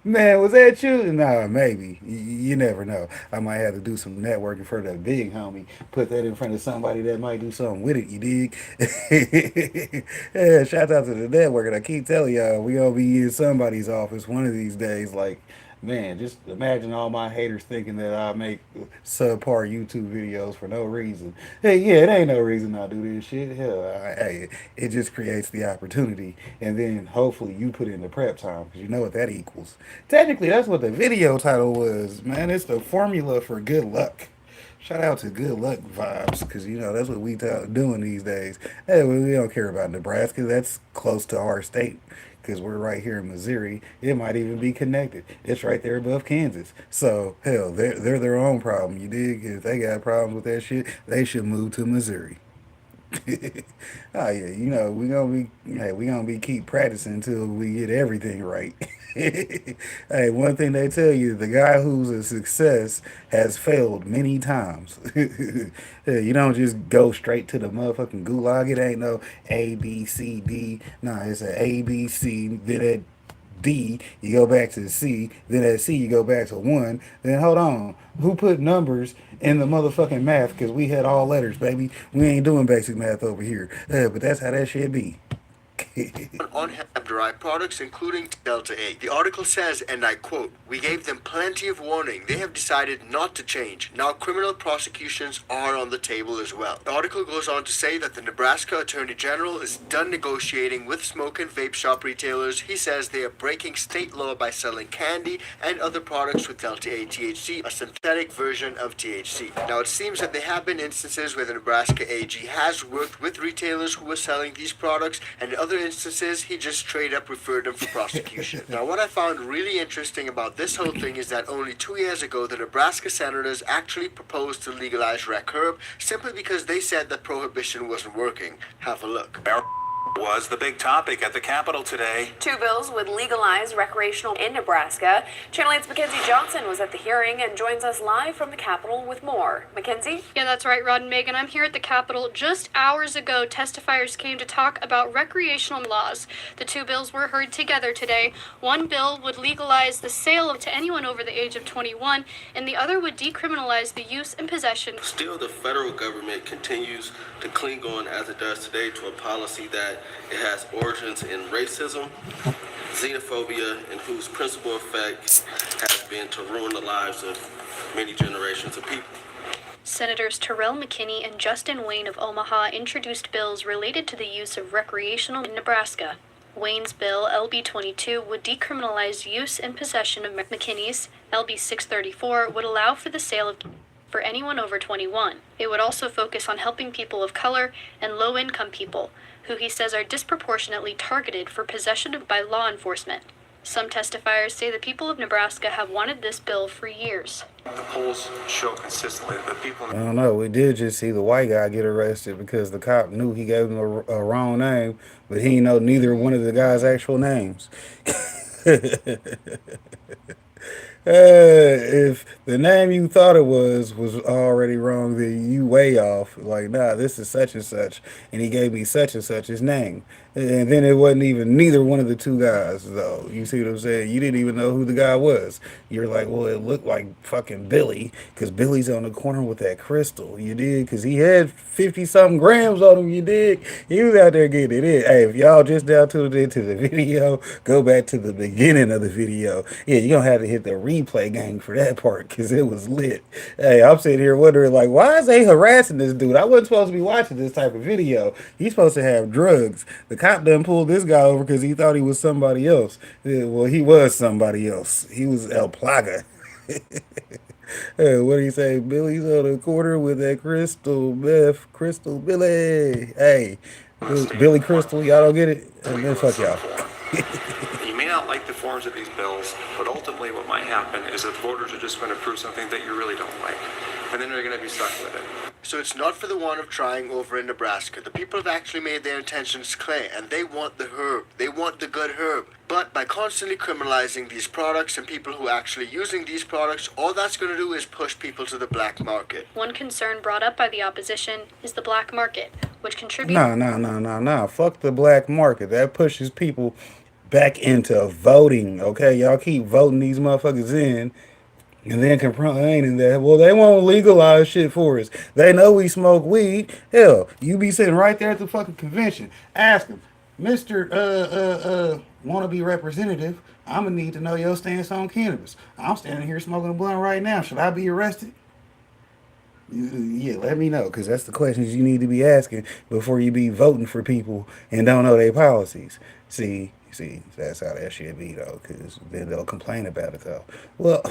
Man, was that you? Nah, maybe. You never know. I might have to do some networking for that big homie. Put that in front of somebody that might do something with it, you dig? Yeah, shout out to the networking. I keep telling y'all, we gonna be in somebody's office one of these days. Like, man, just imagine all my haters thinking that I make subpar YouTube videos for no reason. Hey, yeah, it ain't no reason I do this shit. Hell, hey, it just creates the opportunity, and then hopefully you put in the prep time, because you know what that equals. Technically, that's what the video title was, man. It's the formula for good luck. Shout out to Good Luck Vibes, because, you know, that's what we doing these days. Hey, we don't care about Nebraska. That's close to our state, because we're right here in Missouri. It might even be connected. It's right there above Kansas. So, hell, they're their own problem, you dig? If they got problems with that shit, they should move to Missouri. Oh, yeah, you know, we gonna be keep practicing until we get everything right. Hey, one thing they tell you, the guy who's a success has failed many times. You don't just go straight to the motherfucking gulag. It ain't no A, B, C, D. Nah, it's an A, B, C, then at D, you go back to C, then at C, you go back to 1. Then hold on, who put numbers in the motherfucking math? Because we had all letters, baby. We ain't doing basic math over here. But that's how that shit be. on hemp-derived products, including Delta 8. The article says, and I quote, "We gave them plenty of warning. They have decided not to change. Now criminal prosecutions are on the table as well." The article goes on to say that the Nebraska Attorney General is done negotiating with smoke and vape shop retailers. He says they are breaking state law by selling candy and other products with Delta 8 THC, a synthetic version of THC. Now it seems that there have been instances where the Nebraska AG has worked with retailers who were selling these products, and in other instances he just straight up referred them for prosecution. Now what I found really interesting about this whole thing is that only 2 years ago the Nebraska senators actually proposed to legalize rec herb simply because they said that prohibition wasn't working. Have a look. Was the big topic at the Capitol today. 2 bills would legalize recreational in Nebraska. Channel 8's Mackenzie Johnson was at the hearing and joins us live from the Capitol with more. Mackenzie? Yeah, that's right, Rod and Megan. I'm here at the Capitol. Just hours ago, testifiers came to talk about recreational laws. The 2 bills were heard together today. One bill would legalize the sale to anyone over the age of 21, and the other would decriminalize the use and possession. Still, the federal government continues to cling on, as it does today, to a policy that it has origins in racism, xenophobia, and whose principal effect has been to ruin the lives of many generations of people. Senators Terrell McKinney and Justin Wayne of Omaha introduced bills related to the use of recreational in Nebraska. Wayne's bill, LB 22, would decriminalize use and possession of McKinney's. LB 634 would allow for the sale of for anyone over 21. It would also focus on helping people of color and low-income people, who he says are disproportionately targeted for possession by law enforcement. Some testifiers say the people of Nebraska have wanted this bill for years. The polls show consistently that people... I don't know. We did just see the white guy get arrested because the cop knew he gave him a wrong name, but he didn't know neither one of the guy's actual names. If the name you thought it was already wrong, then you way off. Like, nah, this is such and such, and he gave me such and such his name. And then it wasn't even neither one of the 2 guys, though. You see what I'm saying? You didn't even know who the guy was. You're like, well, it looked like fucking Billy, because Billy's on the corner with that crystal. You did? Because he had 50-something grams on him, you did? He was out there getting it in. Hey, if y'all just now tuned into the video, go back to the beginning of the video. Yeah, you're going to have to hit the replay gang for that part, because it was lit. Hey, I'm sitting here wondering, like, why is they harassing this dude? I wasn't supposed to be watching this type of video. He's supposed to have drugs. The cop done pulled this guy over because he thought he was somebody else. Yeah, well, he was somebody else. He was El Plaga. Hey, what do you say? Billy's on the corner with that crystal meth. Crystal Billy. Hey, Billy Crystal, y'all don't get it? And then fuck y'all. You may not like the forms of these bills, but ultimately what might happen is that voters are just going to approve something that you really don't like, and then you're going to be stuck with it. So it's not for the want of trying over in Nebraska. The people have actually made their intentions clear, and they want the herb. They want the good herb. But by constantly criminalizing these products and people who are actually using these products, all that's going to do is push people to the black market. One concern brought up by the opposition is the black market, which contributes... Nah. Fuck the black market. That pushes people back into voting, okay? Y'all keep voting these motherfuckers in, and then complaining that, well, they won't legalize shit for us. They know we smoke weed. Hell, you be sitting right there at the fucking convention. Ask them, Mr. Wannabe representative, I'm gonna need to know your stance on cannabis. I'm standing here smoking a blunt right now. Should I be arrested? Yeah, let me know, because that's the questions you need to be asking before you be voting for people and don't know their policies. See, that's how that shit be, though, because then they'll complain about it, though. Well,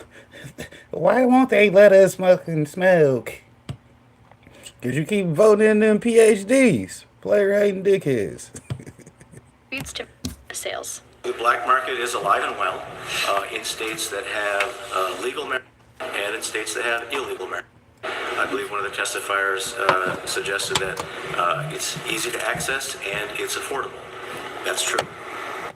why won't they let us fucking smoke? Because you keep voting in them PhDs, player-hating dickheads. Leads to sales. The black market is alive and well in states that have legal marijuana and in states that have illegal marijuana. I believe one of the testifiers suggested that it's easy to access and it's affordable. That's true.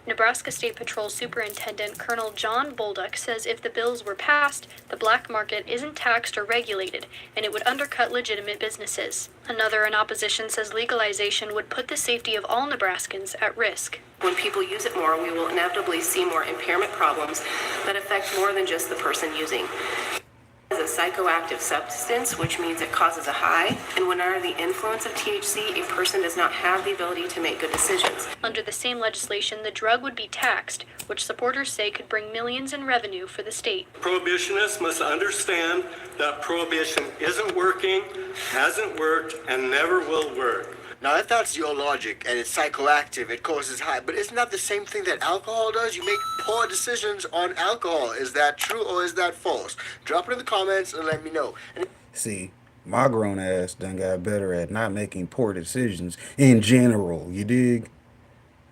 Nebraska State Patrol Superintendent Colonel John Bolduc says if the bills were passed, the black market isn't taxed or regulated, and it would undercut legitimate businesses. Another in opposition says legalization would put the safety of all Nebraskans at risk. When people use it more, we will inevitably see more impairment problems that affect more than just the person using. is a psychoactive substance, which means it causes a high, and when under the influence of THC, a person does not have the ability to make good decisions. Under the same legislation, the drug would be taxed, which supporters say could bring millions in revenue for the state. Prohibitionists must understand that prohibition isn't working, hasn't worked, and never will work. Now, if that's your logic and it's psychoactive, it causes high, but isn't that the same thing that alcohol does? You make poor decisions on alcohol. Is that true or is that false? Drop it in the comments and let me know. See, my grown ass done got better at not making poor decisions in general, you dig?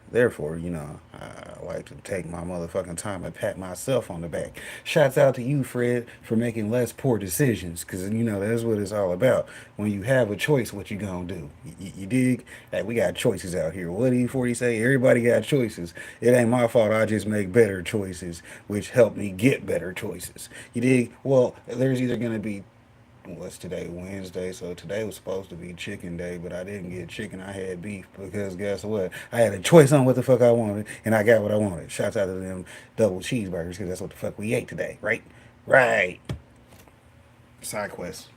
Therefore, you know, I like to take my motherfucking time and pat myself on the back. Shouts out to you, Fred, for making less poor decisions, because, you know, that's what it's all about. When you have a choice, what you gonna do? You dig? Hey, we got choices out here. What did E40 say? Everybody got choices. It ain't my fault. I just make better choices, which help me get better choices. You dig? Well, there's either gonna be, what's today, Wednesday, so today was supposed to be chicken day, but I didn't get chicken, I had beef, because guess what, I had a choice on what the fuck I wanted, and I got what I wanted. Shouts out to them double cheeseburgers, because that's what the fuck we ate today, right? Side quest.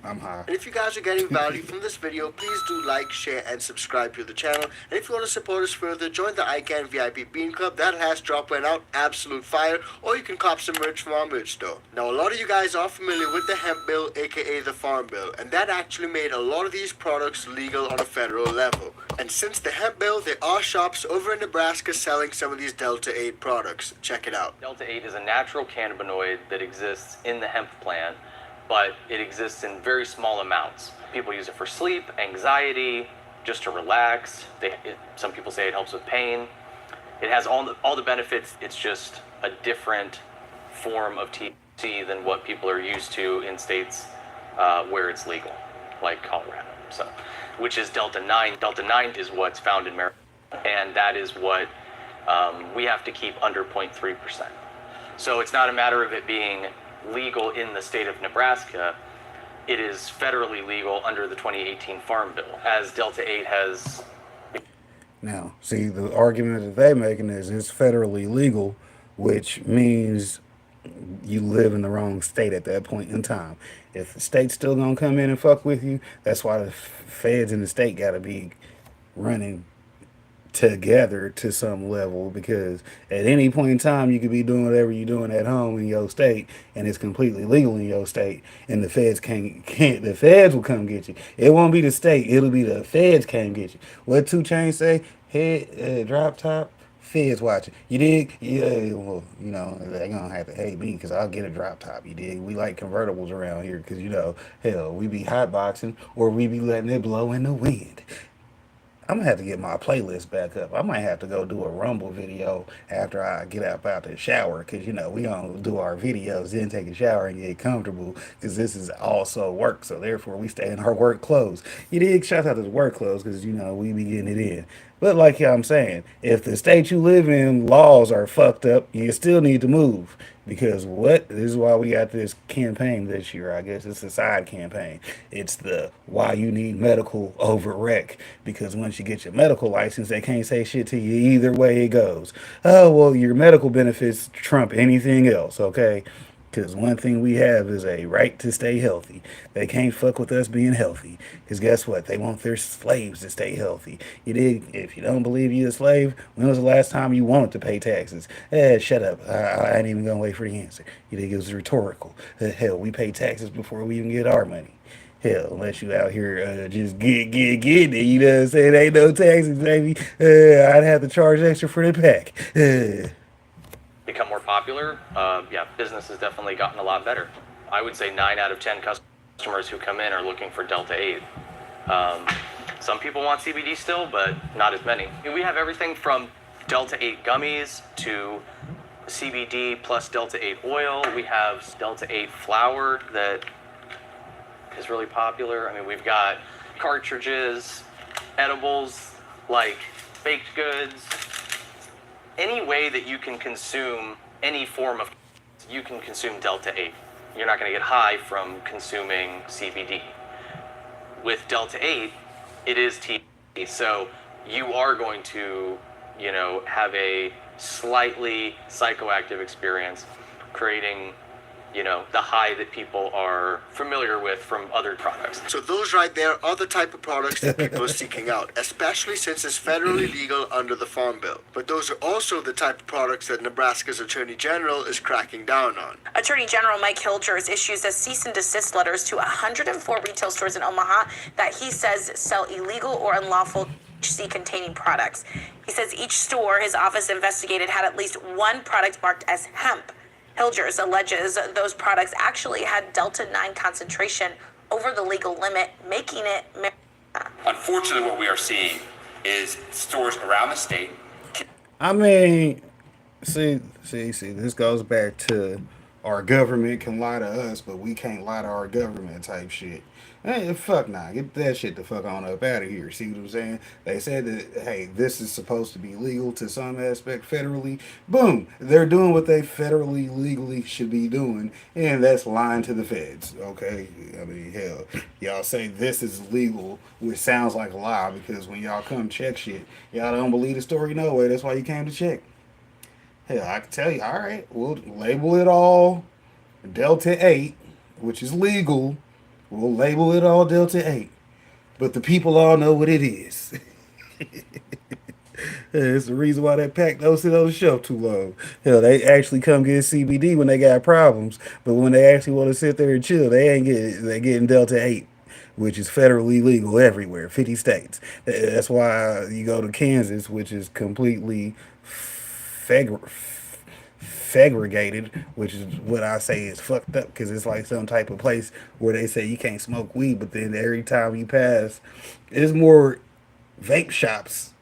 I'm high. And if you guys are getting value from this video, please do like, share, and subscribe to the channel. And if you want to support us further, join the ICANN VIP Bean Club. That has drop went out, absolute fire. Or you can cop some merch from our merch store. Now, a lot of you guys are familiar with the hemp bill, aka the farm bill. And that actually made a lot of these products legal on a federal level. And since the hemp bill, there are shops over in Nebraska selling some of these Delta 8 products. Check it out. Delta 8 is a natural cannabinoid that exists in the hemp plant, but it exists in very small amounts. People use it for sleep, anxiety, just to relax. Some people say it helps with pain. It has all the benefits. It's just a different form of THC than what people are used to in states where it's legal, like Colorado. So, which is Delta 9. Delta 9 is what's found in marijuana, and that is what we have to keep under 0.3%. So it's not a matter of it being legal in the state of Nebraska. It is federally legal under the 2018 Farm Bill, as Delta 8 has. Now, see, the argument that they're making is it's federally legal, which means you live in the wrong state at that point in time. If the state's still gonna come in and fuck with you, that's why the feds in the state gotta be running together to some level, because at any point in time you could be doing whatever you're doing at home in your state and it's completely legal in your state, and the feds can't the feds will come get you. It won't be the state, it'll be the feds can't get you. What 2 Chainz say? Head drop top, feds watching. You dig? Yeah, well, you know, they're gonna have to hate me because I'll get a drop top. You dig? We like convertibles around here because, you know, hell, we be hotboxing or we be letting it blow in the wind. I'm gonna have to get my playlist back up. I might have to go do a Rumble video after I get up out the shower, because, you know, we gonna do our videos, then take a shower and get comfortable, because this is also work, so therefore we stay in our work clothes. You dig? Shout out to the work clothes, because, you know, we be getting it in. But like I'm saying, if the state you live in laws are fucked up, you still need to move. Because what? This is why we got this campaign this year. I guess it's a side campaign. It's the why you need medical over rec. Because once you get your medical license, they can't say shit to you either way it goes. Oh, well, your medical benefits trump anything else, okay? Because one thing we have is a right to stay healthy. They can't fuck with us being healthy. Because guess what? They want their slaves to stay healthy. You dig? If you don't believe you're a slave, when was the last time you wanted to pay taxes? Shut up. I ain't even going to wait for the answer. You dig? It was rhetorical. Hell, we pay taxes before we even get our money. Hell, unless you out here just get it, you know what I'm saying? Ain't no taxes, baby. I'd have to charge extra for the pack. Become more popular, yeah, business has definitely gotten a lot better. I would say 9 out of 10 customers who come in are looking for Delta 8. Some people want CBD still, but not as many. We have everything from Delta 8 gummies to CBD plus Delta 8 oil. We have Delta 8 flour that is really popular. I mean, we've got cartridges, edibles, like baked goods. Any way that you can consume any form of, you can consume Delta 8. You're not going to get high from consuming CBD. With Delta 8, it is THC, so you are going to, you know, have a slightly psychoactive experience, creating the high that people are familiar with from other products. So those right there are the type of products that people are seeking out, especially since it's federally legal under the Farm Bill. But those are also the type of products that Nebraska's Attorney General is cracking down on. Attorney General Mike Hilgers issues a cease and desist letters to 104 retail stores in Omaha that he says sell illegal or unlawful THC-containing products. He says each store his office investigated had at least one product marked as hemp. Hilgers alleges those products actually had Delta-9 concentration over the legal limit, making it marijuana. Unfortunately, what we are seeing is stores around the state. I mean, see, this goes back to our government can lie to us, but we can't lie to our government type shit. Hey, fuck nah. Get that shit the fuck on up out of here. See what I'm saying? They said that, hey, this is supposed to be legal to some aspect federally. Boom. They're doing what they federally, legally should be doing, and that's lying to the feds, okay? I mean, hell, y'all say this is legal, which sounds like a lie, because when y'all come check shit, y'all don't believe the story no way. That's why you came to check. Hell, I can tell you, all right, we'll label it all Delta 8, which is legal. We'll label it all Delta 8. But the people all know what it is. It's the reason why that pack don't sit on the shelf too long. Hell, they actually come get CBD when they got problems. But when they actually want to sit there and chill, they getting Delta 8, which is federally legal everywhere, 50 states. That's why you go to Kansas, which is completely segregated, which is what I say is fucked up, because it's like some type of place where they say you can't smoke weed, but then every time you pass, there's more vape shops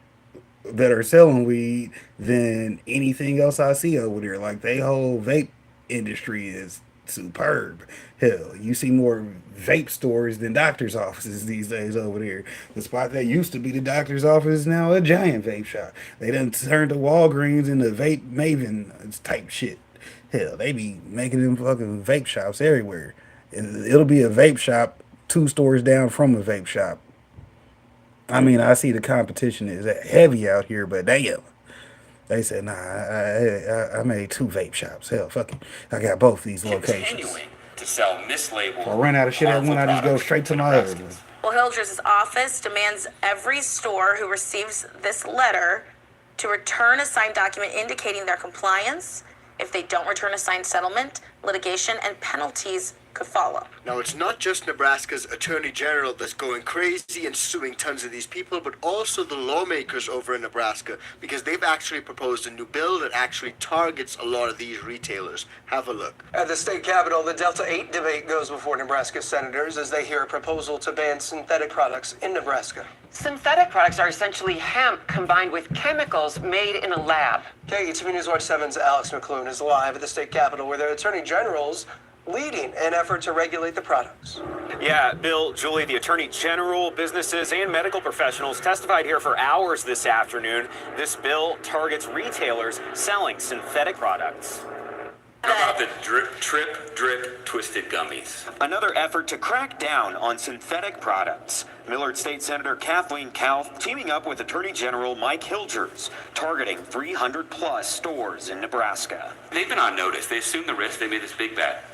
that are selling weed than anything else I see over there. Like, they whole vape industry is superb. Hell, you see more vape stores than doctor's offices these days over there. The spot that used to be the doctor's office is now a giant vape shop. They done turned to Walgreens into vape maven type shit. Hell, they be making them fucking vape shops everywhere. It'll be a vape shop 2 stores down from a vape shop. I mean, I see the competition is heavy out here, but damn. They said, nah, I made 2 vape shops. Hell, fuck it. I got both these locations. Continuing to sell mislabeled. If I run out of shit at one, I just go straight to my other one. Well, Hilgers' office demands every store who receives this letter to return a signed document indicating their compliance. If they don't return a signed settlement, litigation and penalties could follow. Now, it's not just Nebraska's Attorney General that's going crazy and suing tons of these people, but also the lawmakers over in Nebraska, because they've actually proposed a new bill that actually targets a lot of these retailers. Have a look. At the state capitol, the Delta 8 debate goes before Nebraska senators as they hear a proposal to ban synthetic products in Nebraska. Synthetic products are essentially hemp combined with chemicals made in a lab. KETV News Watch 7's Alex McClune is live at the state capitol where the Attorney General's leading an effort to regulate the products. Yeah, Bill, Julie, the Attorney General, businesses, and medical professionals testified here for hours this afternoon. This bill targets retailers selling synthetic products. How about the drip, twisted gummies? Another effort to crack down on synthetic products. Millard State Senator Kathleen Kauf teaming up with Attorney General Mike Hilgers, targeting 300-plus stores in Nebraska. They've been on notice. They assumed the risk. They made this big bet.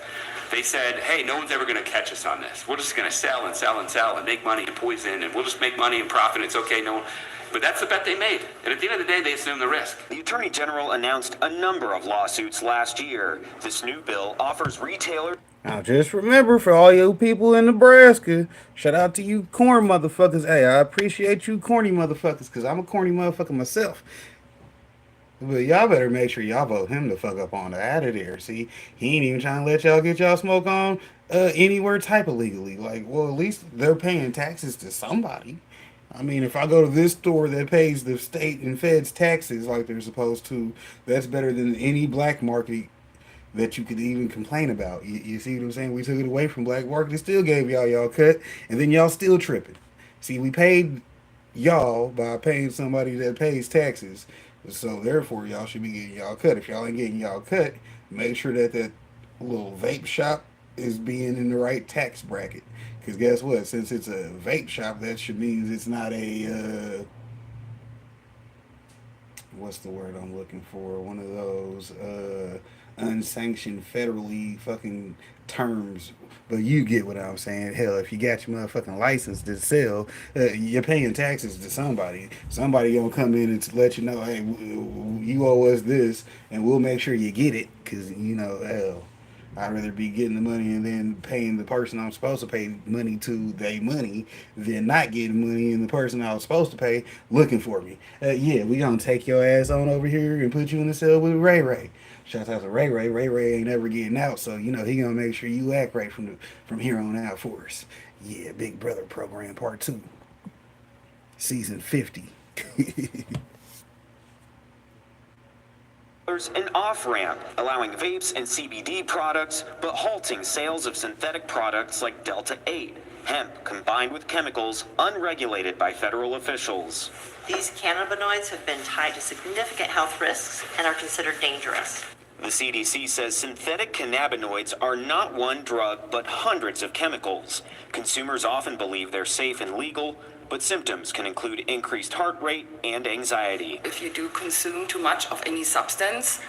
They said, hey, no one's ever going to catch us on this. We're just going to sell and sell and sell and make money and poison, and we'll just make money and profit. It's okay. No one. But that's the bet they made. And at the end of the day, they assumed the risk. The Attorney General announced a number of lawsuits last year. This new bill offers retailers... Now, just remember, for all you people in Nebraska, shout out to you corn motherfuckers. Hey, I appreciate you corny motherfuckers, because I'm a corny motherfucker myself. But y'all better make sure y'all vote him the fuck up on out of there. See, he ain't even trying to let y'all get y'all smoke on anywhere type of legally. Like, well, at least they're paying taxes to somebody. I mean, if I go to this store that pays the state and feds taxes like they're supposed to, that's better than any black market that you could even complain about. You see what I'm saying? We took it away from black market and still gave y'all cut, and then y'all still tripping. See, we paid y'all by paying somebody that pays taxes, so therefore y'all should be getting y'all cut. If y'all ain't getting y'all cut, make sure that that little vape shop is being in the right tax bracket. Because guess what? Since it's a vape shop, that should mean it's not a, what's the word I'm looking for? One of those, unsanctioned federally fucking terms. But you get what I'm saying. Hell, if you got your motherfucking license to sell, you're paying taxes to somebody. Somebody gonna come in and let you know, hey, you owe us this, and we'll make sure you get it. Cause you know, hell, I'd rather be getting the money and then paying the person I'm supposed to pay money to their money than not getting money and the person I was supposed to pay looking for me. Yeah, we gonna take your ass on over here and put you in the cell with Ray Ray. Shout out to Ray Ray. Ray Ray ain't ever getting out, so you know he gonna make sure you act right from here on out for us. Yeah, Big Brother program part 2, season 50. An off-ramp, allowing vapes and CBD products, but halting sales of synthetic products like Delta 8, hemp combined with chemicals unregulated by federal officials. These cannabinoids have been tied to significant health risks and are considered dangerous. The CDC says synthetic cannabinoids are not one drug, but hundreds of chemicals. Consumers often believe they're safe and legal, but symptoms can include increased heart rate and anxiety. If you do consume too much of any substance,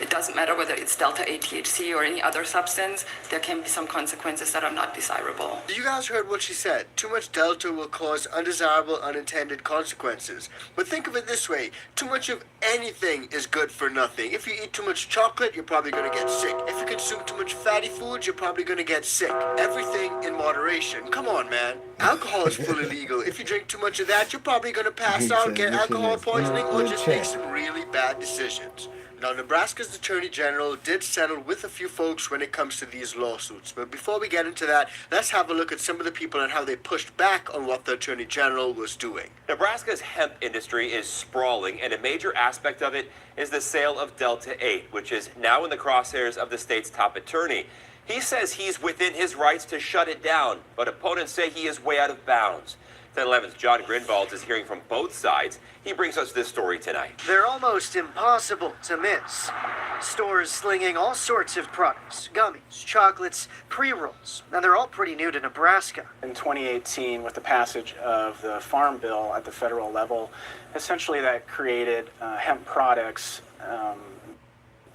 it doesn't matter whether it's Delta 8 THC or any other substance, there can be some consequences that are not desirable. You guys heard what she said. Too much Delta will cause undesirable, unintended consequences. But think of it this way. Too much of anything is good for nothing. If you eat too much chocolate, you're probably going to get sick. If you consume too much fatty foods, you're probably going to get sick. Everything in moderation. Come on, man. Alcohol is fully legal. If you drink too much of that, you're probably going to pass out, get alcohol poisoning, or just make some really bad decisions. Now, Nebraska's Attorney General did settle with a few folks when it comes to these lawsuits. But before we get into that, let's have a look at some of the people and how they pushed back on what the Attorney General was doing. Nebraska's hemp industry is sprawling, and a major aspect of it is the sale of Delta 8, which is now in the crosshairs of the state's top attorney. He says he's within his rights to shut it down, but opponents say he is way out of bounds. 1011's John Grinvalds is hearing from both sides. He brings us this story tonight. They're almost impossible to miss. Stores slinging all sorts of products, gummies, chocolates, pre-rolls, and they're all pretty new to Nebraska. In 2018, with the passage of the Farm Bill at the federal level, essentially that created hemp products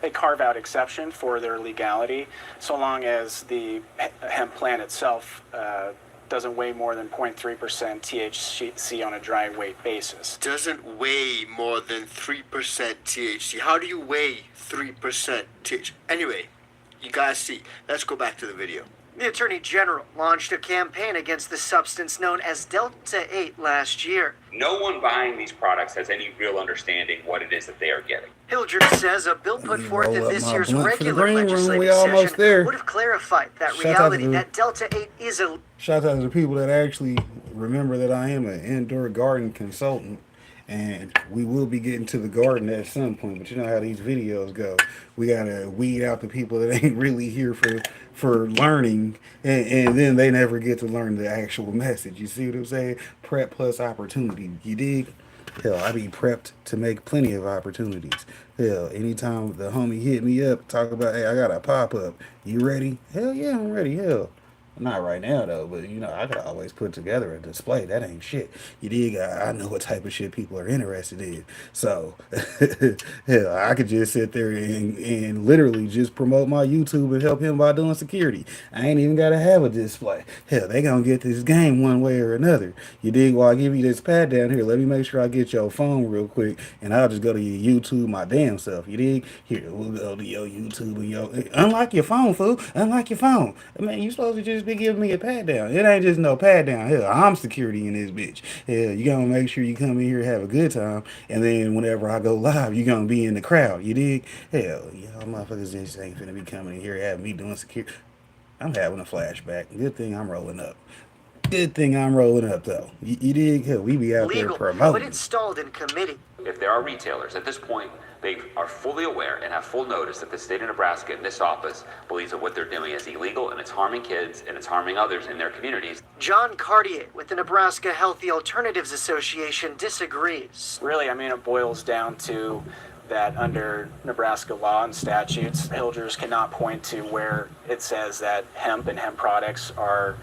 a carve-out exception for their legality, so long as the hemp plant itself doesn't weigh more than 0.3% THC on a dry weight basis. Doesn't weigh more than 3% THC. How do you weigh 3% THC? Anyway, you guys see. Let's go back to the video. The Attorney General launched a campaign against the substance known as Delta 8 last year. No one buying these products has any real understanding what it is that they are getting. Hildreth says a bill put forth in this year's regular green room. legislative We almost session there. would have clarified that Shout reality out to that Delta 8 is a... Shout out to the people that actually remember that I am an indoor garden consultant. And we will be getting to the garden at some point, but you know how these videos go. We gotta weed out the people that ain't really here for learning, and then they never get to learn the actual message. You see what I'm saying? Prep plus opportunity. You dig? Hell, I be prepped to make plenty of opportunities. Hell, anytime the homie hit me up, talk about, hey, I got a pop-up. You ready? Hell yeah, I'm ready. Hell. Not right now, though, but, you know, I could always put together a display. That ain't shit. You dig? I know what type of shit people are interested in. So, hell, I could just sit there and literally just promote my YouTube and help him by doing security. I ain't even got to have a display. Hell, they going to get this game one way or another. You dig? While I give you this pad down here, let me make sure I get your phone real quick, and I'll just go to your YouTube my damn self. You dig? Here, we'll go to your YouTube and your... Unlock your phone, fool. Unlock your phone. I mean, you supposed to just be giving me a pat down. It ain't just no pat down. Hell, I'm security in this bitch. Hell, you gonna make sure you come in here, have a good time, and then whenever I go live, you gonna be in the crowd. You dig? Hell, y'all motherfuckers just ain't finna be coming in here having me doing security. I'm having a flashback. Good thing I'm rolling up. Good thing I'm rolling up, though. You dig? Hell, we be out there promoting. But it's stalled in committee. If there are retailers at this point, they are fully aware and have full notice that the state of Nebraska and this office believes that what they're doing is illegal and it's harming kids and it's harming others in their communities. John Cartier with the Nebraska Healthy Alternatives Association disagrees. Really, I mean, it boils down to that under Nebraska law and statutes, Hildreth cannot point to where it says that hemp and hemp products are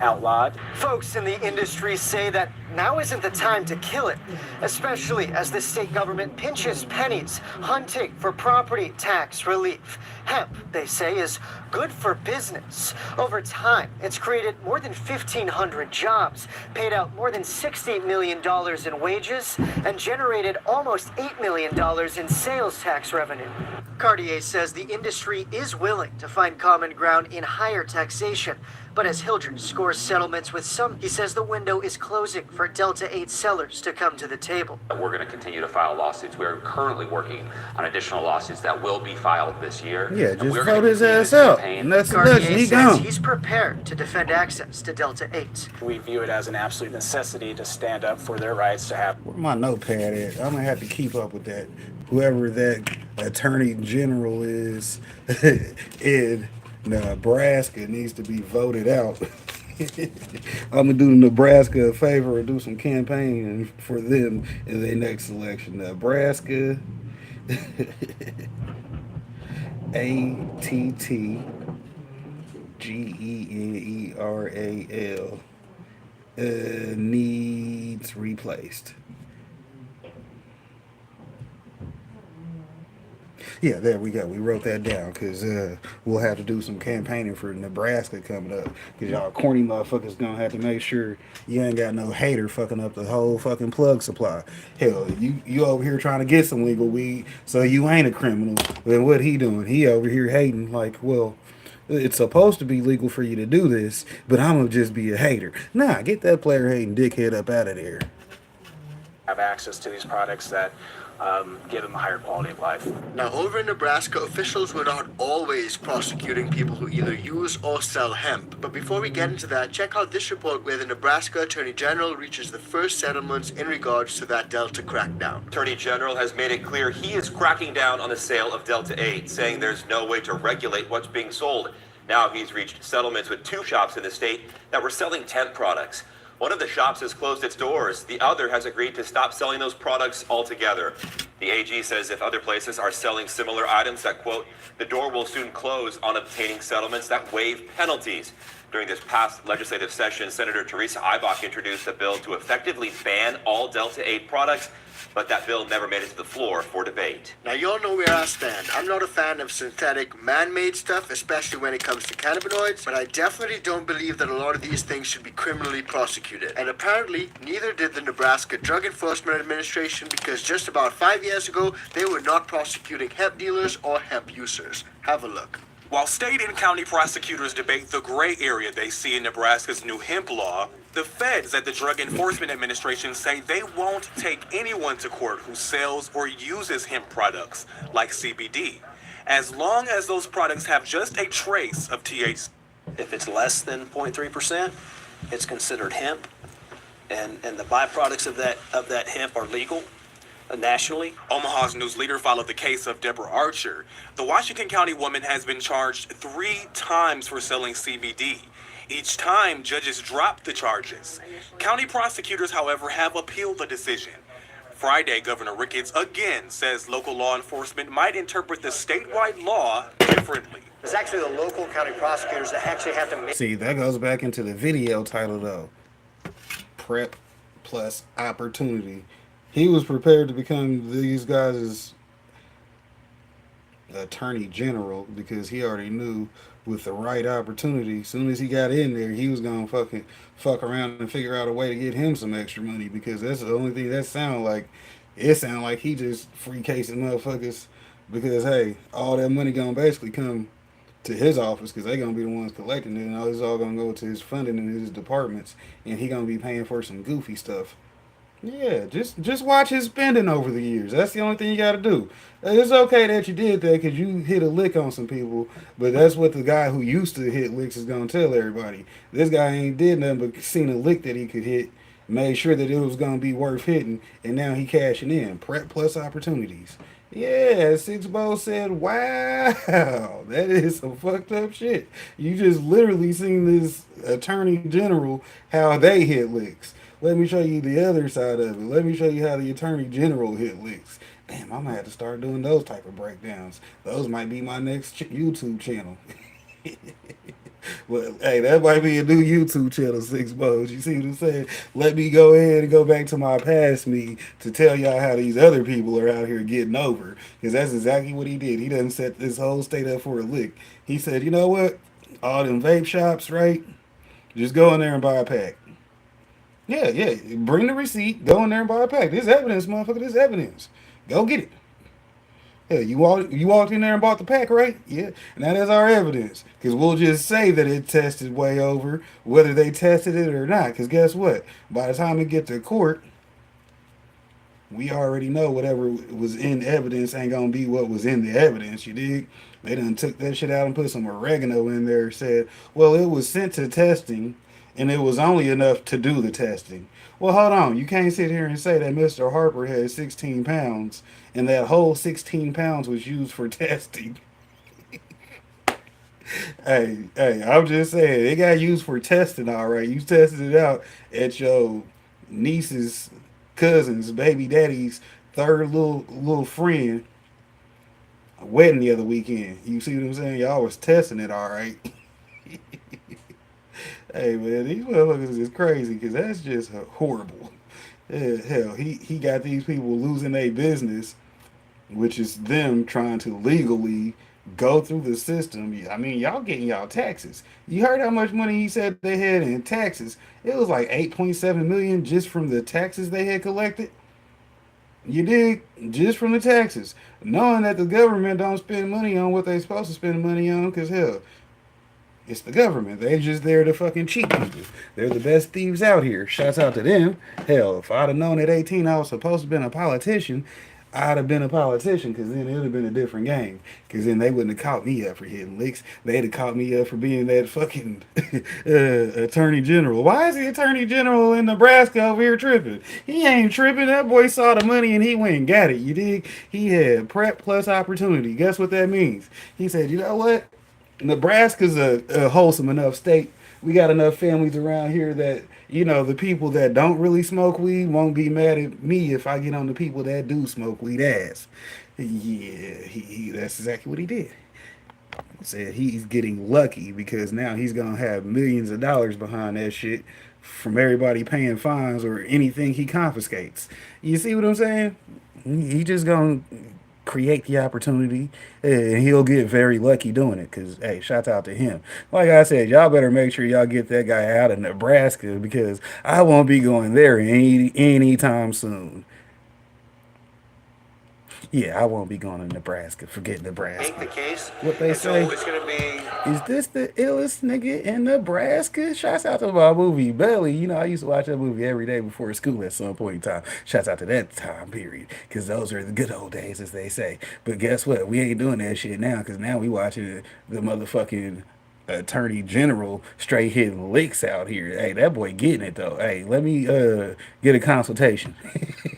outlawed. Folks in the industry say that now isn't the time to kill it, especially as the state government pinches pennies hunting for property tax relief. Hemp, they say, is good for business. Over time, it's created more than 1,500 jobs, paid out more than $60 million in wages, and generated almost $8 million in sales tax revenue. Cartier says the industry is willing to find common ground in higher taxation, but as Hildreth scores settlements with some, he says the window is closing for Delta 8 sellers to come to the table. We're going to continue to file lawsuits. We're currently working on additional lawsuits that will be filed this year. Yeah, just vote his ass out. And that's the Cartier election. He says gone. he's prepared to defend access to Delta 8. We view it as an absolute necessity to stand up for their rights to have. Where my notepad at? I'm gonna have to keep up with that. Whoever that attorney general is in Nebraska needs to be voted out. I'm gonna do Nebraska a favor and do some campaigning for them in their next election. Nebraska ATTGENERAL needs replaced. Yeah, there we go. We wrote that down because we'll have to do some campaigning for Nebraska coming up. Because y'all corny motherfuckers gonna have to make sure you ain't got no hater fucking up the whole fucking plug supply. Hell, you over here trying to get some legal weed, so you ain't a criminal. Then what he doing? He over here hating like, well, it's supposed to be legal for you to do this, but I'm gonna just be a hater. Nah, get that player hating dickhead up out of there. Have access to these products that give them a higher quality of life. Now, over in Nebraska, officials were not always prosecuting people who either use or sell hemp. But before we get into that, check out this report where the Nebraska Attorney General reaches the first settlements in regards to that Delta crackdown. Attorney General has made it clear he is cracking down on the sale of Delta 8, saying there's no way to regulate what's being sold. Now he's reached settlements with 2 shops in the state that were selling hemp products. One of the shops has closed its doors. The other has agreed to stop selling those products altogether. The AG says if other places are selling similar items, that, quote, the door will soon close on obtaining settlements that waive penalties. During this past legislative session, Senator Teresa Ibach introduced a bill to effectively ban all Delta 8 products, but that bill never made it to the floor for debate. Now, y'all know where I stand. I'm not a fan of synthetic, man-made stuff, especially when it comes to cannabinoids, but I definitely don't believe that a lot of these things should be criminally prosecuted. And apparently, neither did the Nebraska Drug Enforcement Administration, because just about 5 years ago, they were not prosecuting hemp dealers or hemp users. Have a look. While state and county prosecutors debate the gray area they see in Nebraska's new hemp law, the feds at the Drug Enforcement Administration say they won't take anyone to court who sells or uses hemp products like CBD, as long as those products have just a trace of THC. If it's less than 0.3%, it's considered hemp, and the byproducts of that hemp are legal nationally. Omaha's news leader followed the case of Deborah Archer. The Washington County woman has been charged 3 times for selling CBD. Each time, judges dropped the charges. County prosecutors, however, have appealed the decision. Friday, Governor Ricketts again says local law enforcement might interpret the statewide law differently. It's actually the local county prosecutors that actually have to make... See, that goes back into the video title, though. Prep plus opportunity. He was prepared to become these guys' attorney general because he already knew with the right opportunity, as soon as he got in there, he was going to fuck around and figure out a way to get him some extra money, because that's the only thing that sound like. It sounded like he just free casing motherfuckers because, hey, all that money going to basically come to his office because they going to be the ones collecting it, and all it's all going to go to his funding and his departments, and he going to be paying for some goofy stuff. Yeah, just watch his spending over the years. That's the only thing you got to do. It's okay that you did that because you hit a lick on some people, but that's what the guy who used to hit licks is going to tell everybody. This guy ain't did nothing but seen a lick that he could hit, made sure that it was going to be worth hitting, and now he cashing in. Prep plus opportunities. Yeah, Six Bo said, wow, that is some fucked up shit. You just literally seen this attorney general, how they hit licks. Let me show you the other side of it. Let me show you how the attorney general hit licks. Damn, I'm going to have to start doing those type of breakdowns. Those might be my next YouTube channel. Well, hey, that might be a new YouTube channel, Six Bones. You see what I'm saying? Let me go ahead and go back to my past me to tell y'all how these other people are out here getting over. Because that's exactly what he did. He done set this whole state up for a lick. He said, you know what? All them vape shops, right? Just go in there and buy a pack. Yeah, yeah. Bring the receipt. Go in there and buy a pack. This evidence, motherfucker. This evidence. Go get it. Yeah, you walked in there and bought the pack, right? Yeah. And that is our evidence. Because we'll just say that it tested way over, whether they tested it or not. Because guess what? By the time it get to court, we already know whatever was in evidence ain't gonna be what was in the evidence, you dig? They done took that shit out and put some oregano in there, said, well, it was sent to testing, and it was only enough to do the testing. Well, hold on. You can't sit here and say that Mr. Harper had 16 pounds, and that whole 16 pounds was used for testing. Hey, I'm just saying, it got used for testing, all right. You tested it out at your niece's cousin's baby daddy's third little friend wedding the other weekend. You see what I'm saying? Y'all was testing it, all right. Hey man, these motherfuckers is crazy because that's just horrible. Hell, he got these people losing their business, which is them trying to legally go through the system. I mean, y'all getting y'all taxes. You heard how much money he said they had in taxes? It was like 8.7 million just from the taxes they had collected. You dig? Just from the taxes. Knowing that the government don't spend money on what they supposed to spend money on, because hell, it's the government. They just there to fucking cheat people. They're the best thieves out here. Shouts out to them. Hell, if I'd have known at 18 I was supposed to be a politician, I'd have been a politician, because then it would have been a different game. Because then they wouldn't have caught me up for hitting licks. They'd have caught me up for being that fucking attorney general. Why is the attorney general in Nebraska over here tripping? He ain't tripping. That boy saw the money and he went and got it. You dig? He had prep plus opportunity. Guess what that means? He said, you know what? Nebraska's a wholesome enough state. We got enough families around here that, you know, the people that don't really smoke weed won't be mad at me if I get on the people that do smoke weed ass. Yeah, that's exactly what he did. He said he's getting lucky because now he's going to have millions of dollars behind that shit from everybody paying fines or anything he confiscates. You see what I'm saying? He just going to create the opportunity, and he'll get very lucky doing it, because hey, shout out to him. Like I said, y'all better make sure y'all get that guy out of Nebraska, because I won't be going there anytime soon. Yeah, I won't be going to Nebraska. Forget Nebraska. Make the case. What they say? So it's going to be. Is this the illest nigga in Nebraska? Shouts out to my movie Belly. You know, I used to watch that movie every day before school at some point in time. Shouts out to that time period, because those are the good old days, as they say. But guess what? We ain't doing that shit now, because now we watching the motherfucking attorney general straight hitting licks out here. Hey, that boy getting it though. Hey, let me get a consultation.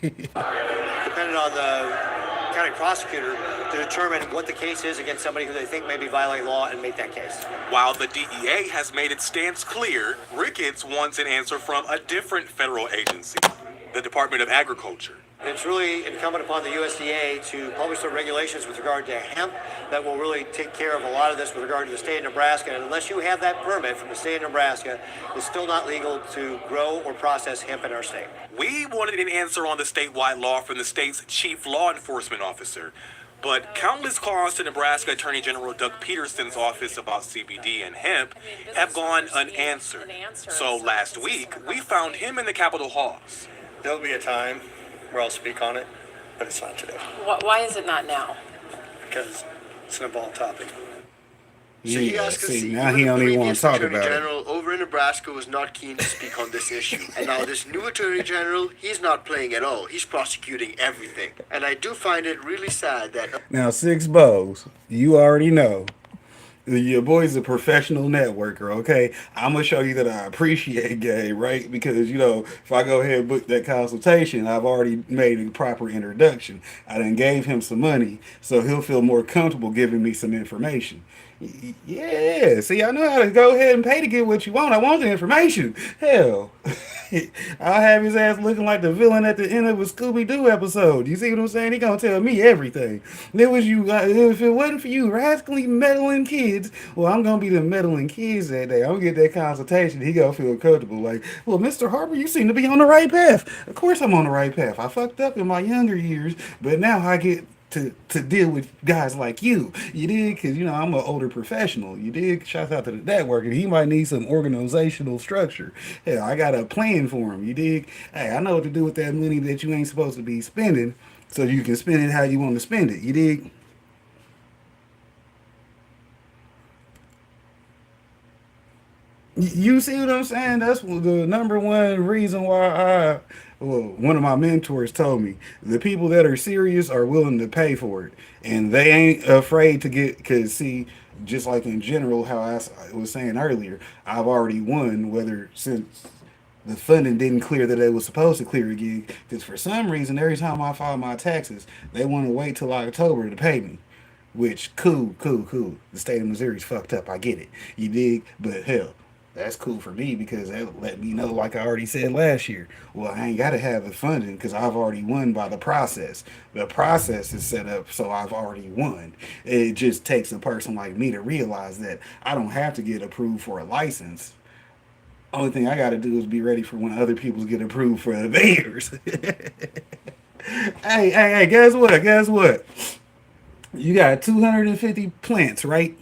Depending on the county prosecutor to determine what the case is against somebody who they think may be violating law and make that case. While the DEA has made its stance clear, Ricketts wants an answer from a different federal agency, the Department of Agriculture. It's really incumbent upon the USDA to publish their regulations with regard to hemp that will really take care of a lot of this with regard to the state of Nebraska. And unless you have that permit from the state of Nebraska, it's still not legal to grow or process hemp in our state. We wanted an answer on the statewide law from the state's chief law enforcement officer, but countless calls to Nebraska Attorney General Doug Peterson's office about CBD and hemp have gone unanswered. So last week, we found him in the Capitol halls. There'll be a time where I'll speak on it, but it's not today. Why is it not now? Because it's an involved topic. So you guys can see, now he don't even want to talk Attorney about it. General over in Nebraska was not keen to speak on this issue. And now this new Attorney General, he's not playing at all. He's prosecuting everything. And I do find it really sad that... Now, Six Bows, you already know. Your boy's a professional networker, okay? I'm going to show you that I appreciate game, right? Because, you know, if I go ahead and book that consultation, I've already made a proper introduction. I done gave him some money, so he'll feel more comfortable giving me some information. Yeah, see, I know how to go ahead and pay to get what you want. I want the information. Hell, I'll have his ass looking like the villain at the end of a Scooby-Doo episode. You see what I'm saying? He gonna tell me everything. It was you. If it wasn't for you rascally meddling kids, well, I'm gonna be the meddling kids that day. I'm gonna get that consultation. He gonna feel comfortable. Like, well, Mr. Harper, you seem to be on the right path. Of course, I'm on the right path. I fucked up in my younger years, but now I get to deal with guys like you dig? Because, you know, I'm an older professional, you dig? Shout out to the networker. He might need some organizational structure. Hell, I got a plan for him, you dig? Hey, I know what to do with that money that you ain't supposed to be spending, so you can spend it how you want to spend it, you dig? You see what I'm saying? That's the number one reason why well, one of my mentors told me the people that are serious are willing to pay for it, and they ain't afraid to get. Because see, just like in general, how I was saying earlier, I've already won. Whether since the funding didn't clear that it was supposed to clear again, because for some reason, every time I file my taxes, they want to wait till October to pay me. Which cool. The state of Missouri's fucked up. I get it. You dig? But hell, that's cool for me because that let me know, like I already said last year, well, I ain't got to have the funding because I've already won by the process. The process is set up so I've already won. It just takes a person like me to realize that I don't have to get approved for a license. Only thing I got to do is be ready for when other people get approved for theirs. Hey, guess what? You got 250 plants, right?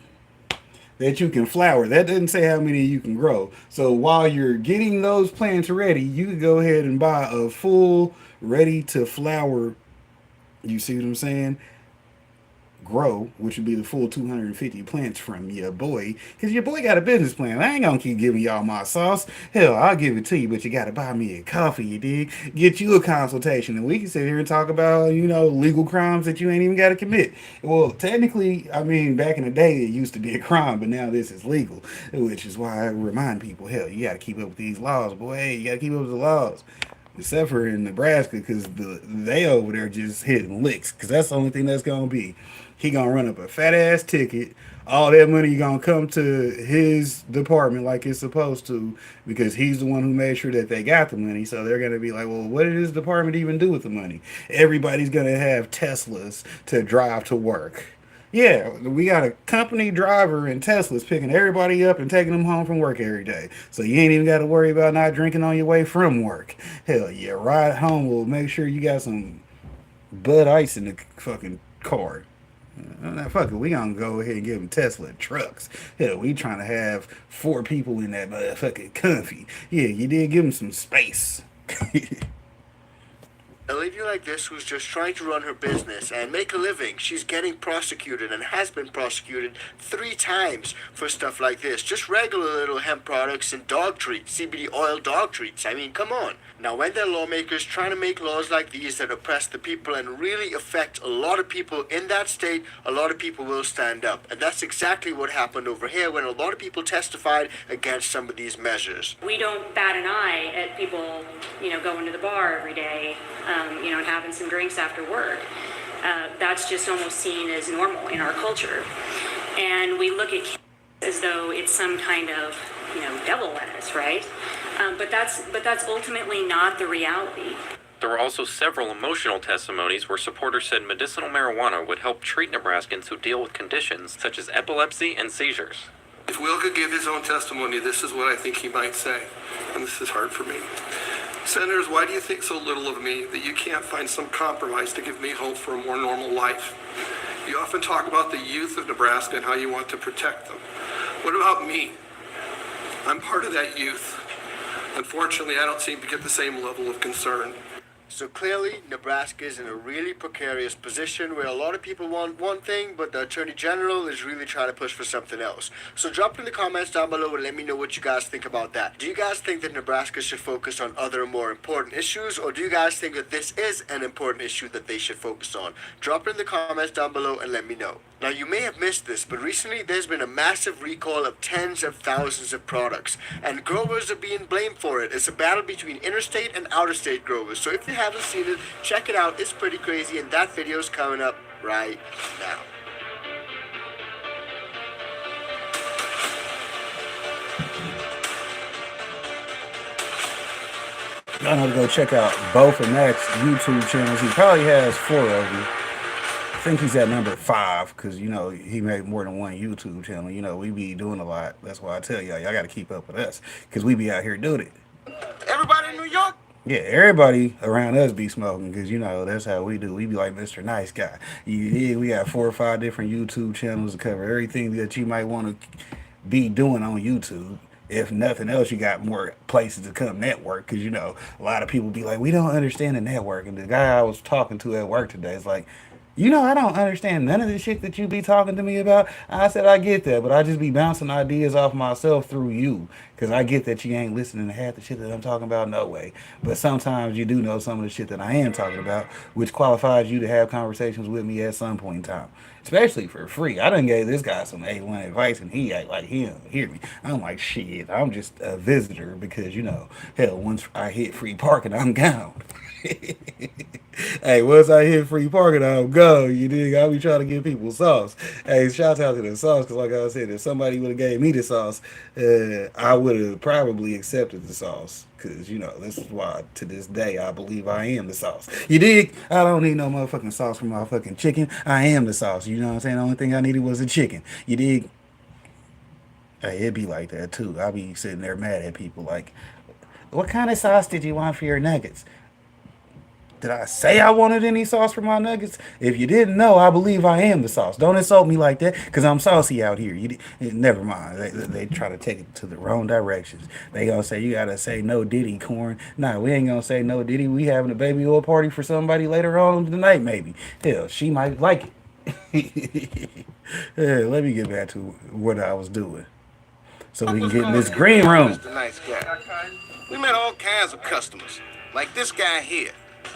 That you can flower. That doesn't say how many you can grow. So while you're getting those plants ready, you can go ahead and buy a full ready to flower, you see what I'm saying, grow, which would be the full 250 plants from your boy, because your boy got a business plan. I ain't gonna keep giving y'all my sauce. Hell, I'll give it to you, but you gotta buy me a coffee, you dig? Get you a consultation, and we can sit here and talk about, you know, legal crimes that you ain't even gotta commit. Well, technically, I mean, back in the day, it used to be a crime, but now this is legal, which is why I remind people, hell, you gotta keep up with these laws, boy. Hey, you gotta keep up with the laws. Except for in Nebraska, because they over there just hitting licks, because that's the only thing that's gonna be. He gonna run up a fat ass ticket. All that money gonna come to his department like it's supposed to, because he's the one who made sure that they got the money. So they're gonna be like, well, what did his department even do with the money? Everybody's gonna have Teslas to drive to work. Yeah, we got a company driver in Teslas picking everybody up and taking them home from work every day. So you ain't even got to worry about not drinking on your way from work. Hell, yeah, ride home will make sure you got some Bud Ice in the fucking car. Now, fuck it, we gonna go ahead and give them Tesla trucks. Hell, we trying to have 4 people in that motherfucking comfy. Yeah, you did give them some space. A lady like this who's just trying to run her business and make a living, she's getting prosecuted and has been prosecuted 3 times for stuff like this. Just regular little hemp products and dog treats, CBD oil dog treats. I mean, come on. Now, when there are lawmakers trying to make laws like these that oppress the people and really affect a lot of people in that state, a lot of people will stand up. And that's exactly what happened over here when a lot of people testified against some of these measures. We don't bat an eye at people, you know, going to the bar every day, you know, and having some drinks after work. That's just almost seen as normal in our culture. And we look at as though it's some kind of, you know, devil lettuce, right? But that's ultimately not the reality. There were also several emotional testimonies where supporters said medicinal marijuana would help treat Nebraskans who deal with conditions such as epilepsy and seizures. If Will could give his own testimony, this is what I think he might say, and this is hard for me. Senators, why do you think so little of me that you can't find some compromise to give me hope for a more normal life? You often talk about the youth of Nebraska and how you want to protect them. What about me? I'm part of that youth. Unfortunately, I don't seem to get the same level of concern. So clearly, Nebraska is in a really precarious position where a lot of people want one thing, but the Attorney General is really trying to push for something else. So drop in the comments down below and let me know what you guys think about that. Do you guys think that Nebraska should focus on other more important issues, or do you guys think that this is an important issue that they should focus on? Drop it in the comments down below and let me know. Now, you may have missed this, but recently there's been a massive recall of tens of thousands of products, and growers are being blamed for it. It's a battle between interstate and outer-state growers. So if you haven't seen it, check it out. It's pretty crazy, and that video's coming up right now. Y'all know to go check out both of Mac's YouTube channels. He probably has 4 of them. I think he's at number 5 because, you know, he made more than one YouTube channel. You know, we be doing a lot. That's why I tell y'all got to keep up with us because we be out here doing it. Everybody in New York? Yeah, everybody around us be smoking because, you know, that's how we do. We be like Mr. Nice Guy. Yeah, we got 4 or 5 different YouTube channels to cover everything that you might want to be doing on YouTube. If nothing else, you got more places to come network because, you know, a lot of people be like, we don't understand the network. And the guy I was talking to at work today is like, you know, I don't understand none of the shit that you be talking to me about. I said, I get that, but I just be bouncing ideas off myself through you because I get that you ain't listening to half the shit that I'm talking about, no way. But sometimes you do know some of the shit that I am talking about, which qualifies you to have conversations with me at some point in time. Especially for free. I done gave this guy some A1 advice and he act like he don't hear me. I'm like, shit, I'm just a visitor because, you know, hell, once I hit free parking, I'm gone. Hey, once I hit free parking, I'm gone. You dig? I'll be trying to give people sauce. Hey, shout out to the sauce because, like I said, if somebody would have gave me the sauce, I would have probably accepted the sauce. Because, you know, this is why, to this day, I believe I am the sauce. You dig? I don't need no motherfucking sauce for my fucking chicken. I am the sauce. You know what I'm saying? The only thing I needed was a chicken. You dig? Hey, it'd be like that, too. I'll be sitting there mad at people like, what kind of sauce did you want for your nuggets? Did I say I wanted any sauce for my nuggets? If you didn't know, I believe I am the sauce. Don't insult me like that, because I'm saucy out here. Never mind. They try to take it to the wrong directions. They gonna say, you gotta say no Diddy, corn. Nah, we ain't gonna say no Diddy. We having a baby oil party for somebody later on tonight, maybe. Hell, she might like it. Yeah, let me get back to what I was doing. So we can get in this green room. Mr. Nice Guy. We met all kinds of customers, like this guy here.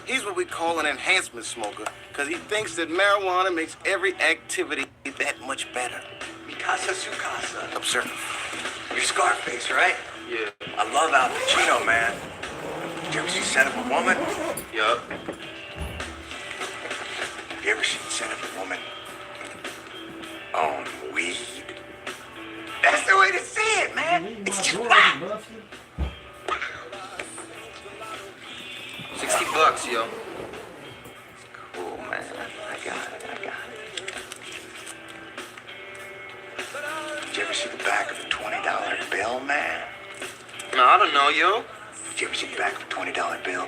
He's what we call an enhancement smoker, because he thinks that marijuana makes every activity that much better. Mi casa su casa. Absurd. You're Scarface, right? Yeah. I love Al Pacino, man. Did you ever see Son of a Woman? Yup. You ever seen Son of a Woman on weed? That's the way to see it, man. It's just right. $60, yo. Cool, man. I got it. Did you ever see the back of a $20 bill, man? No, I don't know, yo. Did you ever see the back of a $20 bill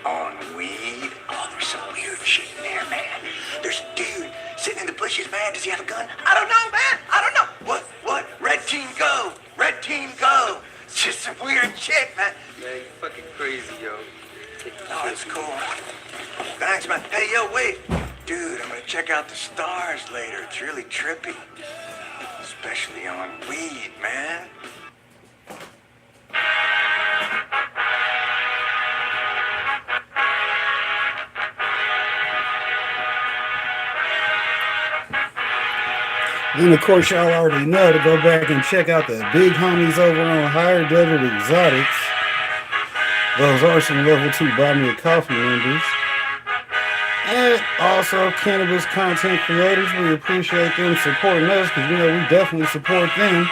on weed? Oh, there's some weird shit in there, man. There's a dude sitting in the bushes, man. Does he have a gun? I don't know, man. I don't know. What? Red team go. Red team go. It's just some weird shit, man. Man, you fucking crazy, yo. Oh, that's cool. Thanks, man. Hey, yo, wait. Dude, I'm gonna check out the stars later. It's really trippy. Especially on weed, man. Then, of course, y'all already know to go back and check out the big homies over on Higher Desert Exotics. Those are some level 2 Buy Me a Coffee members. And also cannabis content creators. We appreciate them supporting us because, you know, we definitely support them.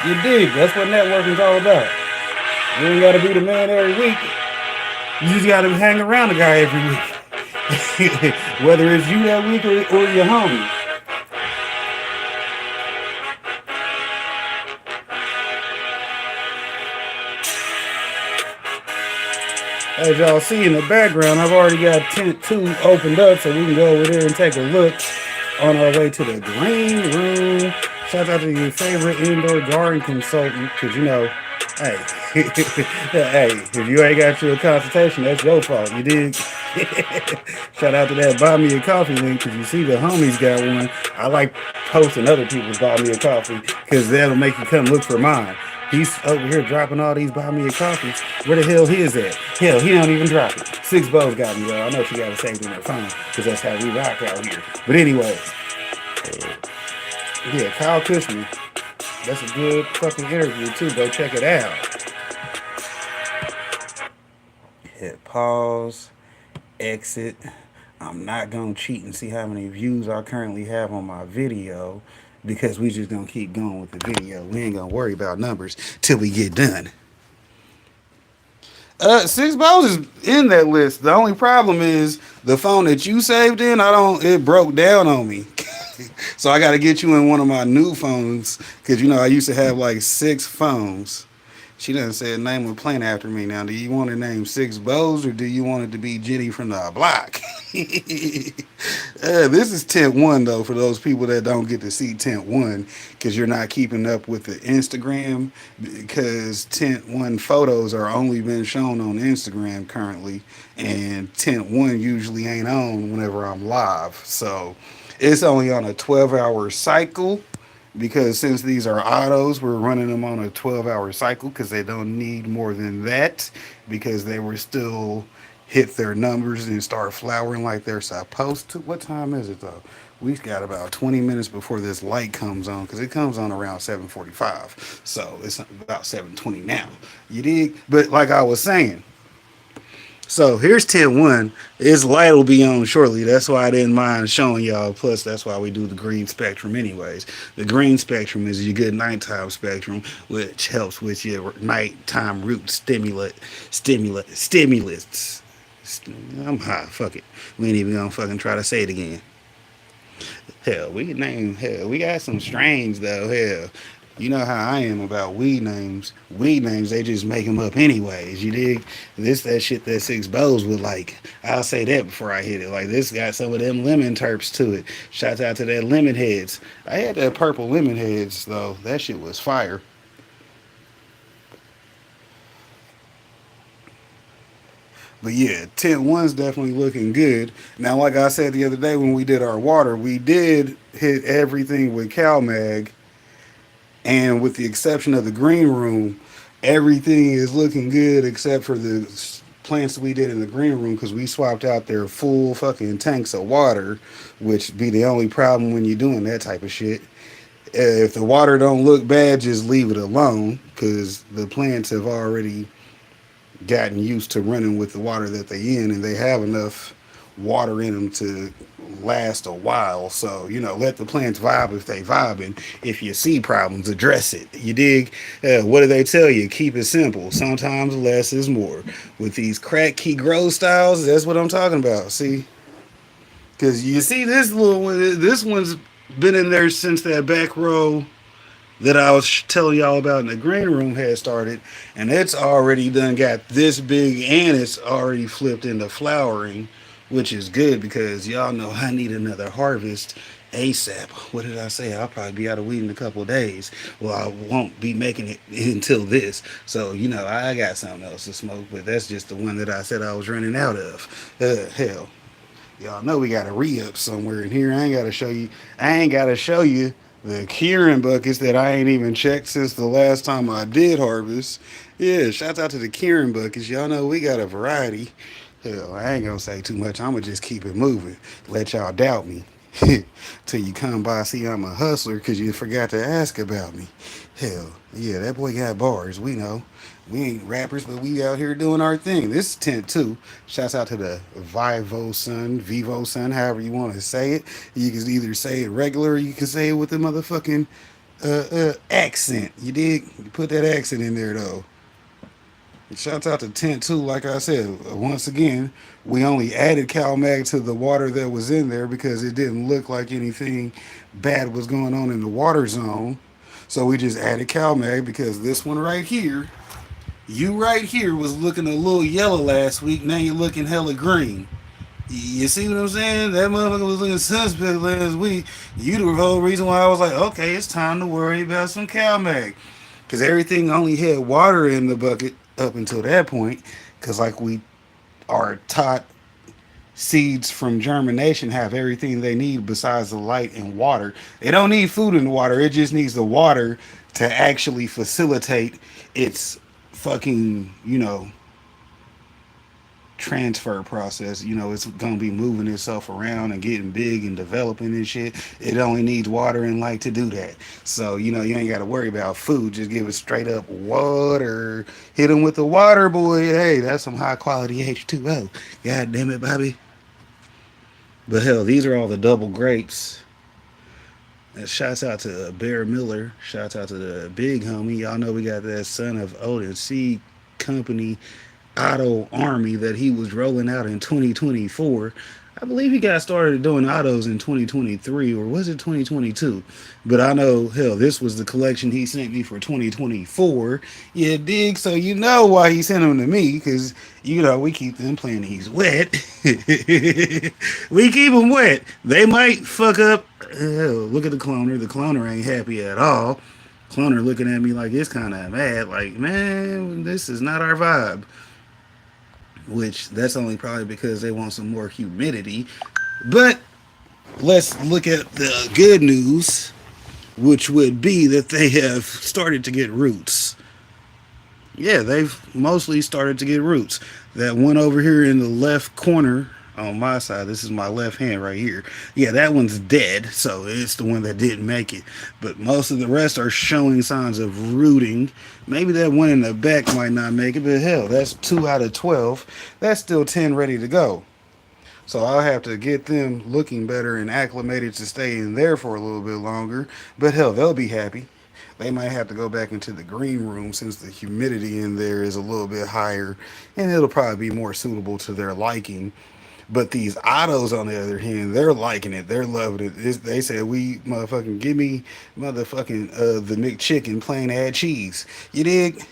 You dig? That's what networking's all about. You ain't got to be the man every week. You just got to hang around the guy every week. Whether it's you that week or your homie. As y'all see in the background, I've already got tent 2 opened up so we can go over there and take a look on our way to the green room. Shout out to your favorite indoor garden consultant, because, you know, hey, hey, if you ain't got you a consultation, that's your fault, you dig? Shout out to that Buy Me a Coffee link, because you see the homies got one. I like posting other people's Buy Me a Coffee, because that'll make you come look for mine. He's over here dropping all these Buy Me a Coffees. Where the hell his at? Hell, he don't even drop it. 6 Bows got me, though. I know she got it saved in her phone, because that's how we rock out here. But anyways, yeah, Kyle Kushner. That's a good fucking interview, too. Go check it out. Hit pause, exit. I'm not going to cheat and see how many views I currently have on my video, because we just gonna keep going with the video. We ain't gonna worry about numbers till we get done. Six Bows is in that list. The only problem is the phone that you saved in, it broke down on me. So I got to get you in one of my new phones because, I used to have like 6 phones. She done said name a plant after me. Now, do you want to name Six Bows or do you want it to be Jenny from the block? This is Tent 1, though, for those people that don't get to see Tent 1 because you're not keeping up with the Instagram, because Tent 1 photos are only been shown on Instagram currently, and Tent 1 usually ain't on whenever I'm live. So it's only on a 12-hour cycle. Because since these are autos, we're running them on a 12-hour cycle because they don't need more than that, because they were still hit their numbers and start flowering like they're supposed to. What time is it though? We've got about 20 minutes before this light comes on, because it comes on around 7:45. So it's about 7:20 now. You dig? But like I was saying, so here's 10-1. Its light will be on shortly. That's why I didn't mind showing y'all. Plus, that's why we do the green spectrum anyways. The green spectrum is your good nighttime spectrum, which helps with your nighttime root stimulus. I'm high. Fuck it. We ain't even gonna fucking try to say it again. Hell, we got some strains though. Hell. You know how I am about weed names. Weed names, they just make them up anyways. You dig? That shit that Six Bows would like. I'll say that before I hit it. Like, this got some of them lemon terps to it. Shouts out to that lemon heads. I had that purple lemon heads though. That shit was fire. But yeah, Tent 1's definitely looking good. Now, like I said the other day when we did our water, we did hit everything with CalMag. And with the exception of the green room, everything is looking good except for the plants we did in the green room, because we swapped out their full fucking tanks of water, which be the only problem when you're doing that type of shit. If the water don't look bad, just leave it alone, because the plants have already gotten used to running with the water that they in, and they have enough water in them to last a while. So, let the plants vibe if they vibing. If you see problems, address it. You dig? What do they tell you? Keep it simple. Sometimes less is more. With these crack key grow styles, that's what I'm talking about. See? Because you see this little one, this one's been in there since that back row that I was telling y'all about in the green room had started, and it's already done got this big, and it's already flipped into flowering, which is good because y'all know I need another harvest ASAP. What did I say? I'll probably be out of weed in a couple of days. Well, I won't be making it until this. So, I got something else to smoke, but that's just the one that I said I was running out of. Hell, y'all know we got a re-up somewhere in here. I ain't got to show you the curing buckets that I ain't even checked since the last time I did harvest. Yeah, shouts out to the curing buckets. Y'all know we got a variety. Hell, I ain't gonna say too much. I'm gonna just keep it moving. Let y'all doubt me. Till you come by, see I'm a hustler because you forgot to ask about me. Hell, yeah, that boy got bars. We know. We ain't rappers, but we out here doing our thing. This is Tent 2. Shouts out to the Vivo Sun, however you want to say it. You can either say it regular or you can say it with the motherfucking accent. You dig? You put that accent in there, though. Shouts out to Tent 2. Like I said, once again, we only added CalMag to the water that was in there because it didn't look like anything bad was going on in the water zone. So we just added CalMag because this one right here, you right here, was looking a little yellow last week. Now you're looking hella green. You see what I'm saying? That motherfucker was looking suspect last week. You the whole reason why I was like, okay, it's time to worry about some CalMag. Because everything only had water in the bucket up until that point. Because like we are taught, seeds from germination have everything they need besides the light and water. They don't need food in the water. It just needs the water to actually facilitate its fucking, transfer process. It's gonna be moving itself around and getting big and developing and shit. It only needs water and light to do that. So you ain't got to worry about food. Just give it straight up water. Hit them with the water, boy. Hey, that's some high quality H2O. God damn it, Bobby. But hell, these are all the double grapes. Shouts out to Bear Miller. Shouts out to the big homie. Y'all know we got that Son of Odin Seed Company auto army that he was rolling out in 2024. I believe he got started doing autos in 2023, or was it 2022? But I know, hell, this was the collection he sent me for 2024. You dig? So you know why he sent them to me, because, you know, we keep them playing he's wet. We keep them wet. They might fuck up. Hell, look at the cloner. The cloner ain't happy at all. Cloner looking at me like it's kind of mad. Like, man, this is not our vibe. Which, that's only probably because they want some more humidity. But let's look at the good news, which would be that they have started to get roots. Yeah, they've mostly started to get roots. That one over here in the left corner on my side, this is my left hand right here. Yeah, that one's dead, so it's the one that didn't make it. But most of the rest are showing signs of rooting. Maybe that one in the back might not make it, but hell, that's 2 out of 12. That's still 10 ready to go. So I'll have to get them looking better and acclimated to stay in there for a little bit longer. But hell, they'll be happy. They might have to go back into the green room since the humidity in there is a little bit higher, and it'll probably be more suitable to their liking. But these autos, on the other hand, they're liking it. They're loving it. They said, we motherfucking give me motherfucking the McChicken plain add cheese. You dig?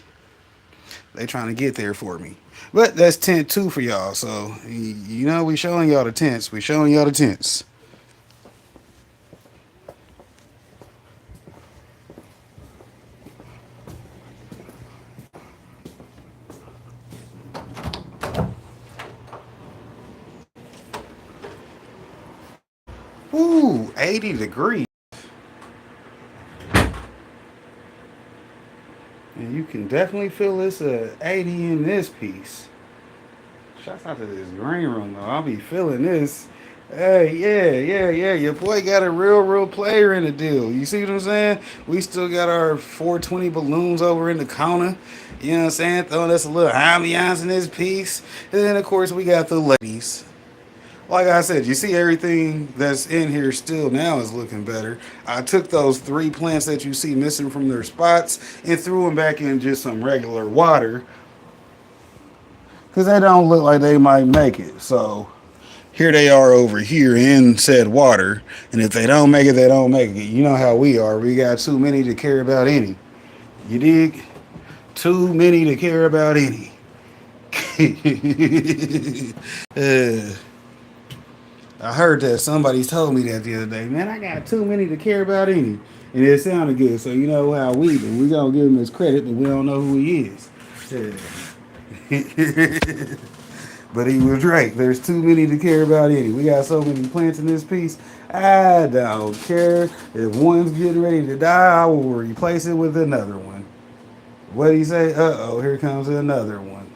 They trying to get there for me. But that's tent 2 for y'all. So, you know, we showing y'all the tents. We showing y'all the tents. Ooh, 80 degrees. And you can definitely feel this 80 in this piece. Shouts out to this green room though. I'll be feeling this. Hey, yeah. Your boy got a real player in the deal. You see what I'm saying? We still got our 420 balloons over in the corner. You know what I'm saying? Throwing us a little ambiance in this piece. And then of course we got the ladies. Like I said, you see everything that's in here still now is looking better. I took those 3 plants that you see missing from their spots and threw them back in just some regular water, because they don't look like they might make it. So here they are over here in said water, and if they don't make it, they don't make it. You know how we are. We got too many to care about any. You dig? Too many to care about any. I heard that somebody told me that the other day. Man, I got too many to care about any. And it sounded good. So you know how we do. We gonna give him his credit, but we don't know who he is. Yeah. But he was right. There's too many to care about any. We got so many plants in this piece. I don't care. If one's getting ready to die, I will replace it with another one. What do you say? Uh-oh, here comes another one.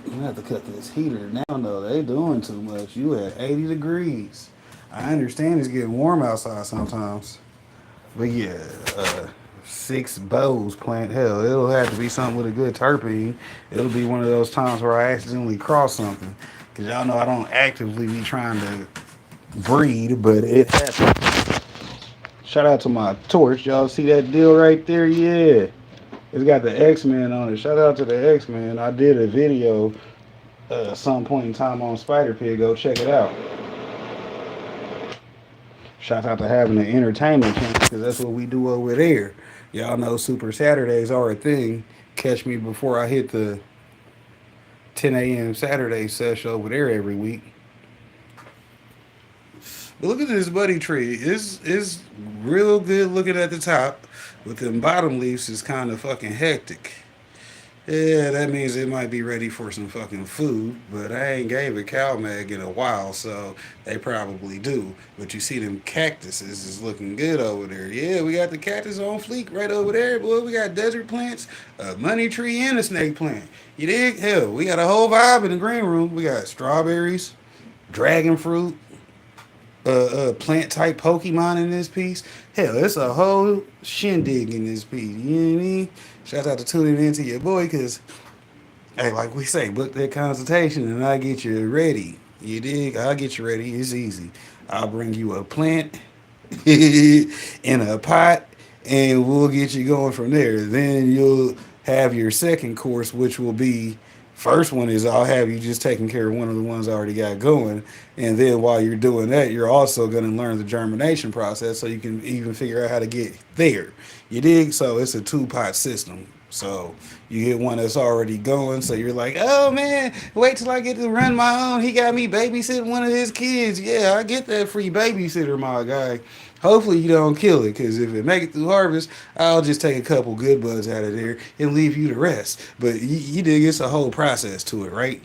I'm gonna have to cut this heater down though. They doing too much. You at 80 degrees. I understand it's getting warm outside sometimes. But yeah, 6 bows plant. Hell, it'll have to be something with a good terpene. It'll be one of those times where I accidentally cross something. Cause y'all know I don't actively be trying to breed, but it happens. Shout out to my torch. Y'all see that deal right there? Yeah. It's got the X-Men on it. Shout out to the X-Men. I did a video some point in time on Spider Pig. Go check it out. Shout out to having an entertainment channel, because that's what we do over there. Y'all know Super Saturdays are a thing. Catch me before I hit the 10 a.m. Saturday sesh over there every week. But look at this buddy tree. It's real good looking at the top, but them bottom leaves is kind of fucking hectic. Yeah, that means it might be ready for some fucking food, but I ain't gave a cow mag in a while, so they probably do. But you see them cactuses is looking good over there. Yeah, we got the cactus on fleek right over there, boy. We got desert plants, a money tree, and a snake plant. You dig? Hell, we got a whole vibe in the green room. We got strawberries, dragon fruit, plant type Pokemon in this piece. Hell, it's a whole shindig in this piece. You know what I mean? Shout out to tuning into your boy, because, hey, like we say, book that consultation and I get you ready. You dig? I'll get you ready. It's easy. I'll bring you a plant in a pot, and we'll get you going from there. Then you'll have your second course, which will be First one is I'll have you just taking care of one of the ones I already got going. And then while you're doing that, you're also going to learn the germination process so you can even figure out how to get there. You dig? So it's a two-pot system. So you get one that's already going. So you're like, oh man, wait till I get to run my own. He got me babysitting one of his kids. Yeah, I get that free babysitter, my guy. Hopefully you don't kill it, because if it make it through harvest, I'll just take a couple good buds out of there and leave you the rest. But you dig, it's a whole process to it, right?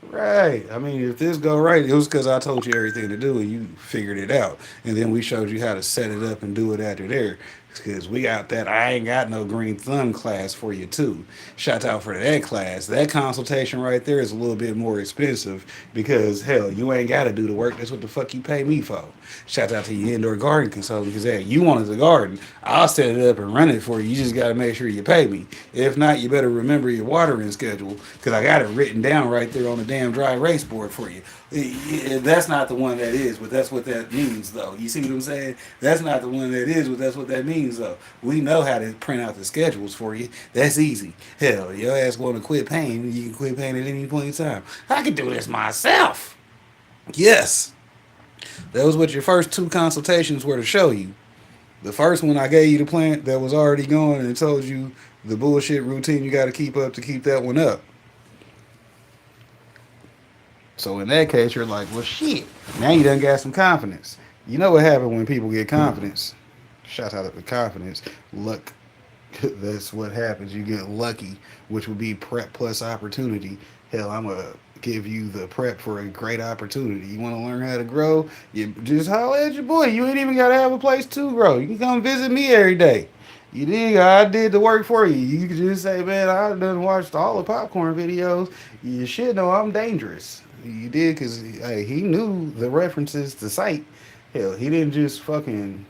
Right. I mean, if this go right, it was because I told you everything to do and you figured it out. And then we showed you how to set it up and do it after there. Because we got that I ain't got no green thumb class for you too. Shout out for that class. That consultation right there is a little bit more expensive because hell, you ain't got to do the work. That's what the fuck you pay me for. Shout out to your indoor garden consultant because hey, you wanted the garden. I'll set it up and run it for you. You just got to make sure you pay me. If not, you better remember your watering schedule because I got it written down right there on the damn dry erase board for you. That's not the one that is, but that's what that means though. You see what I'm saying? That's not the one that is, but that's what that means though. We know how to print out the schedules for you. That's easy. Hell, your ass want to quit paying, you can quit paying at any point in time. I can do this myself. Yes. That was what your first two consultations were to show you. The first one I gave you the plant that was already going and told you the bullshit routine you got to keep up to keep that one up. So in that case, you're like, well, shit. Now you done got some confidence. You know what happens when people get confidence? Shout out to the confidence. Luck. That's what happens. You get lucky, which would be prep plus opportunity. Hell, I'm going to give you the prep for a great opportunity. You want to learn how to grow? You just holler at your boy. You ain't even got to have a place to grow. You can come visit me every day. You dig? I did the work for you. You can just say, man, I done watched all the popcorn videos. You should know I'm dangerous. You did, because hey, he knew the references to cite. Hell, he didn't just fucking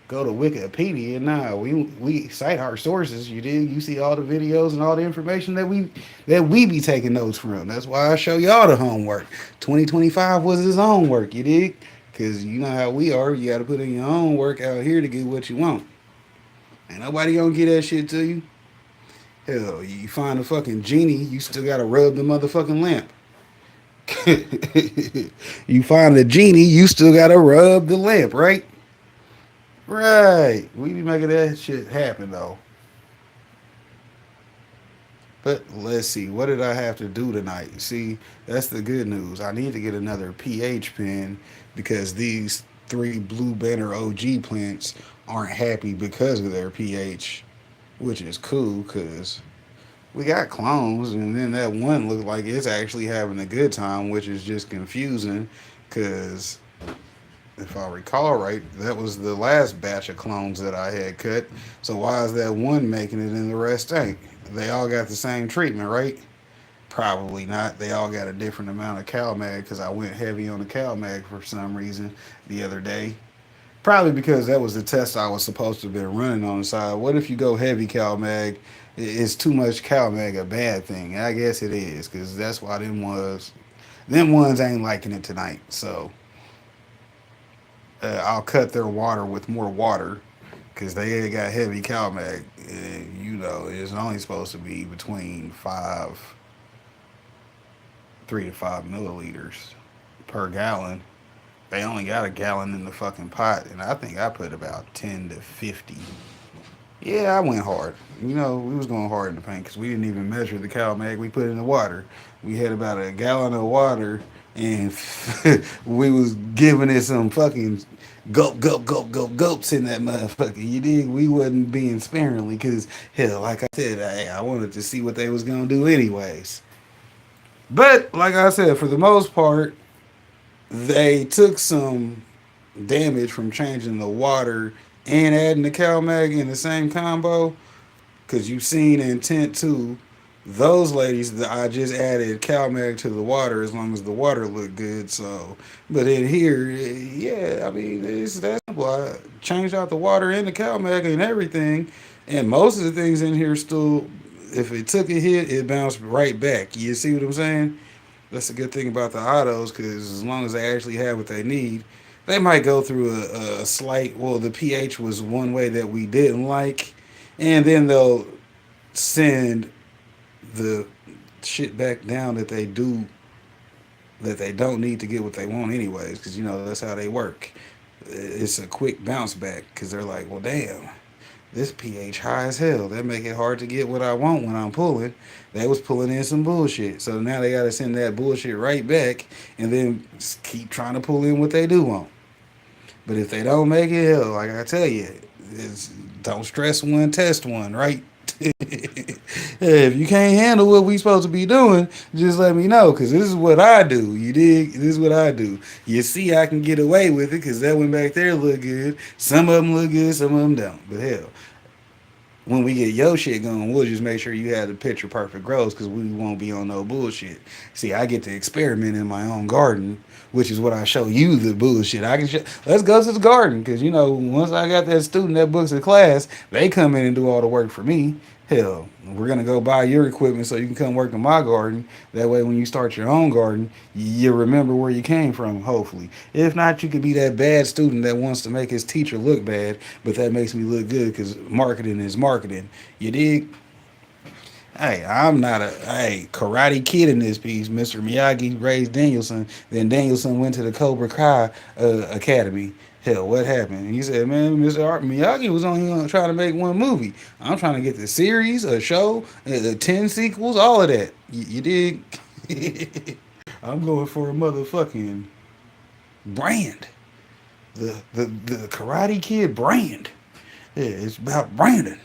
go to Wikipedia. Nah, we cite our sources. You did. You see all the videos and all the information that we be taking notes from. That's why I show y'all the homework. 2025 was his own work. You dig? Because you know how we are. You got to put in your own work out here to get what you want. Ain't nobody gonna get that shit to you. Hell, you find a fucking genie, you still gotta rub the motherfucking lamp. You find a genie, you still gotta rub the lamp, right? Right. We be making that shit happen though. But let's see, what did I have to do tonight? See, that's the good news. I need to get another pH pen because these 3 Blue Banner OG plants aren't happy because of their pH, which is cool because we got clones, and then that one looked like it's actually having a good time, which is just confusing because if I recall right, that was the last batch of clones that I had cut. So why is that one making it and the rest ain't? They all got the same treatment, right? Probably not. They all got a different amount of CalMag because I went heavy on the CalMag for some reason the other day. Probably because that was the test I was supposed to have been running on the side. What if you go heavy CalMag? Is too much CalMag a bad thing? I guess it is, because that's why them ones ain't liking it tonight. So I'll cut their water with more water because they got heavy CalMag. You know, it's only supposed to be between 3 to 5 milliliters per gallon. They only got a gallon in the fucking pot, and I think I put about 10 to 50. Yeah, I went hard. You know, we was going hard in the paint because we didn't even measure the CalMag we put in the water. We had about a gallon of water, and we was giving it some fucking gulps in that motherfucker. You dig? We wasn't being sparingly because, hell, like I said, I wanted to see what they was going to do anyways. But, like I said, for the most part, they took some damage from changing the water and adding the CalMag in the same combo, because you've seen intent to those ladies that I just added CalMag to the water as long as the water looked good. So, but in here, yeah, I mean, it's that simple. I changed out the water and the CalMag and everything, and most of the things in here still, if it took a hit, it bounced right back. You see what I'm saying? That's the good thing about the autos, because as long as they actually have what they need, they might go through a slight, well, the pH was one way that we didn't like, and then they'll send the shit back down that they do, that they don't need to get what they want anyways, because you know that's how they work. It's a quick bounce back because they're like, well, damn, this pH high as hell. That make it hard to get what I want when I'm pulling. They was pulling in some bullshit, so now they gotta send that bullshit right back and then keep trying to pull in what they do want. But if they don't make it, hell, like I tell you, don't stress one, test one, right? If you can't handle what we supposed to be doing, just let me know, because this is what I do. You dig? This is what I do. You see, I can get away with it because that one back there look good. Some of them look good, some of them don't. But hell, when we get your shit going, we'll just make sure you have the picture perfect grows, because we won't be on no bullshit. See, I get to experiment in my own garden, which is what I show you the bullshit. I can show, let's go to the garden, because you know, once I got that student that books a class, they come in and do all the work for me. Hell, we're gonna go buy your equipment so you can come work in my garden. That way, when you start your own garden, you remember where you came from, hopefully. If not, you could be that bad student that wants to make his teacher look bad, but that makes me look good because marketing is marketing. You dig? Hey, I'm not a karate kid in this piece. Mr. Miyagi raised Danielson. Then Danielson went to the Cobra Kai Academy. Hell, what happened? And he said, man, Mr. Miyagi was only trying to make one movie. I'm trying to get the series, a show, 10 sequels, all of that. You dig? I'm going for a motherfucking brand. The Karate Kid brand. Yeah, it's about branding.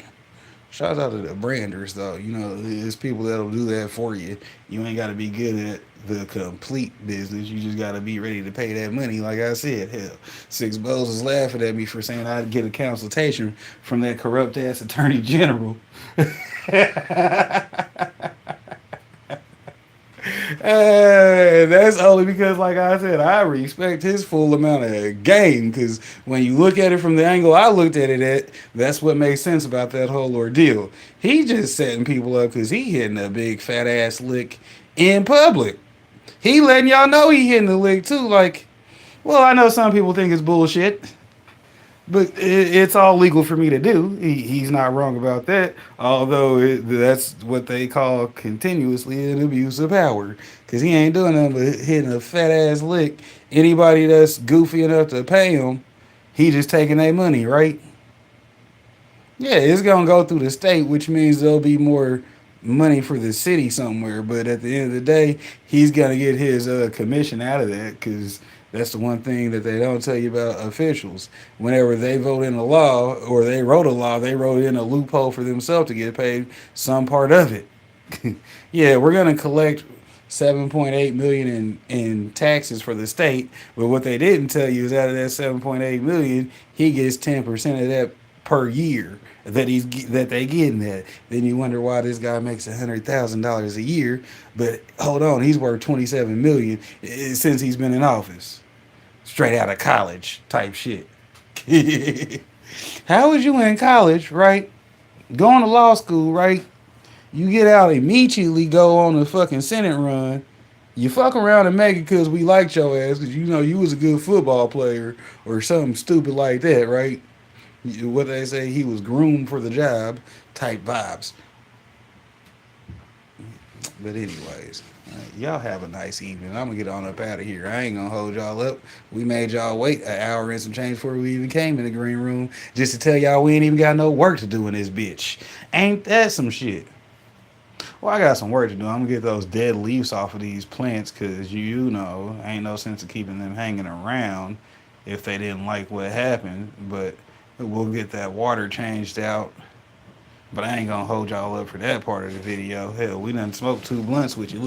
Shout out to the branders, though. You know, there's people that'll do that for you. You ain't got to be good at the complete business. You just got to be ready to pay that money. Like I said, hell, Six Bows is laughing at me for saying I'd get a consultation from that corrupt ass attorney general. That's only because, like I said, I respect his full amount of game. Because when you look at it from the angle I looked at it at, that's what makes sense about that whole ordeal. He just setting people up because he hitting a big fat ass lick in public. He letting y'all know he hitting the lick too. Like, well, I know some people think it's bullshit, but it's all legal for me to do. He's not wrong about that. Although that's what they call continuously an abuse of power. Because he ain't doing nothing but hitting a fat ass lick. Anybody that's goofy enough to pay him, he just taking their money, right? Yeah, it's going to go through the state, which means there'll be more money for the city somewhere. But at the end of the day, he's going to get his commission out of that, because that's the one thing that they don't tell you about officials. Whenever they vote in a law, or they wrote a law, they wrote in a loophole for themselves to get paid some part of it. Yeah, we're going to collect $7.8 million in taxes for the state, but what they didn't tell you is out of that $7.8 million, he gets 10% of that per year that they getting that. Then you wonder why this guy makes $100,000 a year, but hold on, he's worth $27 million since he's been in office, straight out of college type shit. How was you in college, right? Going to law school, right? You get out, immediately go on a fucking Senate run. You fuck around and make it because we liked your ass, because you know you was a good football player or something stupid like that, right? What they say, he was groomed for the job type vibes. But anyways, y'all have a nice evening. I'm gonna get on up out of here. I ain't gonna hold y'all up. We made y'all wait an hour and some change before we even came in the green room, just to tell y'all we ain't even got no work to do in this bitch. Ain't that some shit? Well, I got some work to do. I'm gonna get those dead leaves off of these plants, because you know ain't no sense of keeping them hanging around if they didn't like what happened. But we'll get that water changed out. But I ain't gonna hold y'all up for that part of the video. Hell, we done smoked 2 blunts with you.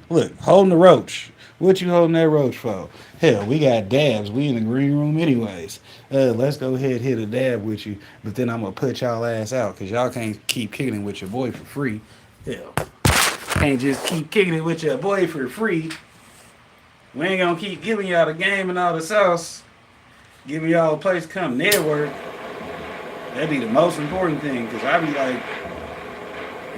Look, holding the roach. What you holding that roach for? Hell, we got dabs. We in the green room anyways. Let's go ahead and hit a dab with you. But then I'm gonna put y'all ass out, because y'all can't keep kicking it with your boy for free. Hell, can't just keep kicking it with your boy for free. We ain't gonna keep giving y'all the game and all the sauce. Giving y'all a place to come network. That'd be the most important thing, because I be like,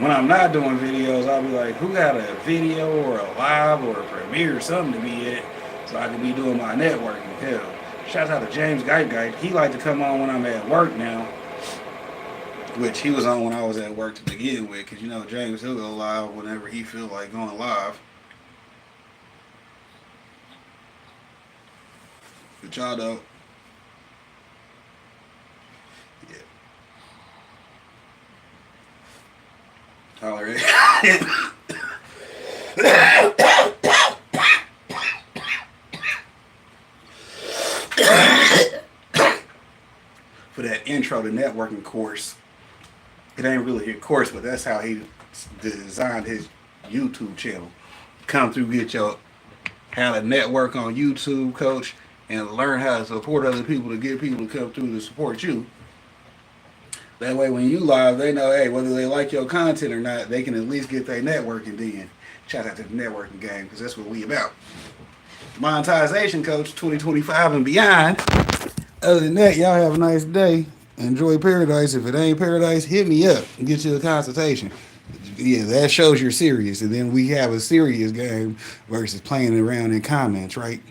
when I'm not doing videos, I'll be like, who got a video or a live or a premiere or something to be at, so I can be doing my networking. Hell, shout out to James Guy. He like to come on when I'm at work now. which he was on when I was at work to begin with, because you know James, he'll go live whenever he feel like going live. But y'all don't. Yeah. Holler at for that intro to networking course. It ain't really a course, but that's how he designed his YouTube channel. Come through, get your how to network on YouTube, coach, and learn how to support other people to get people to come through to support you. That way, when you live, they know, hey, whether they like your content or not, they can at least get their networking in. Shout out to the networking game, because that's what we about. Monetization, coach, 2025 and beyond. Other than that, y'all have a nice day. Enjoy paradise. If it ain't paradise, hit me up and get you a consultation. Yeah, that shows you're serious. And then we have a serious game versus playing around in comments, right?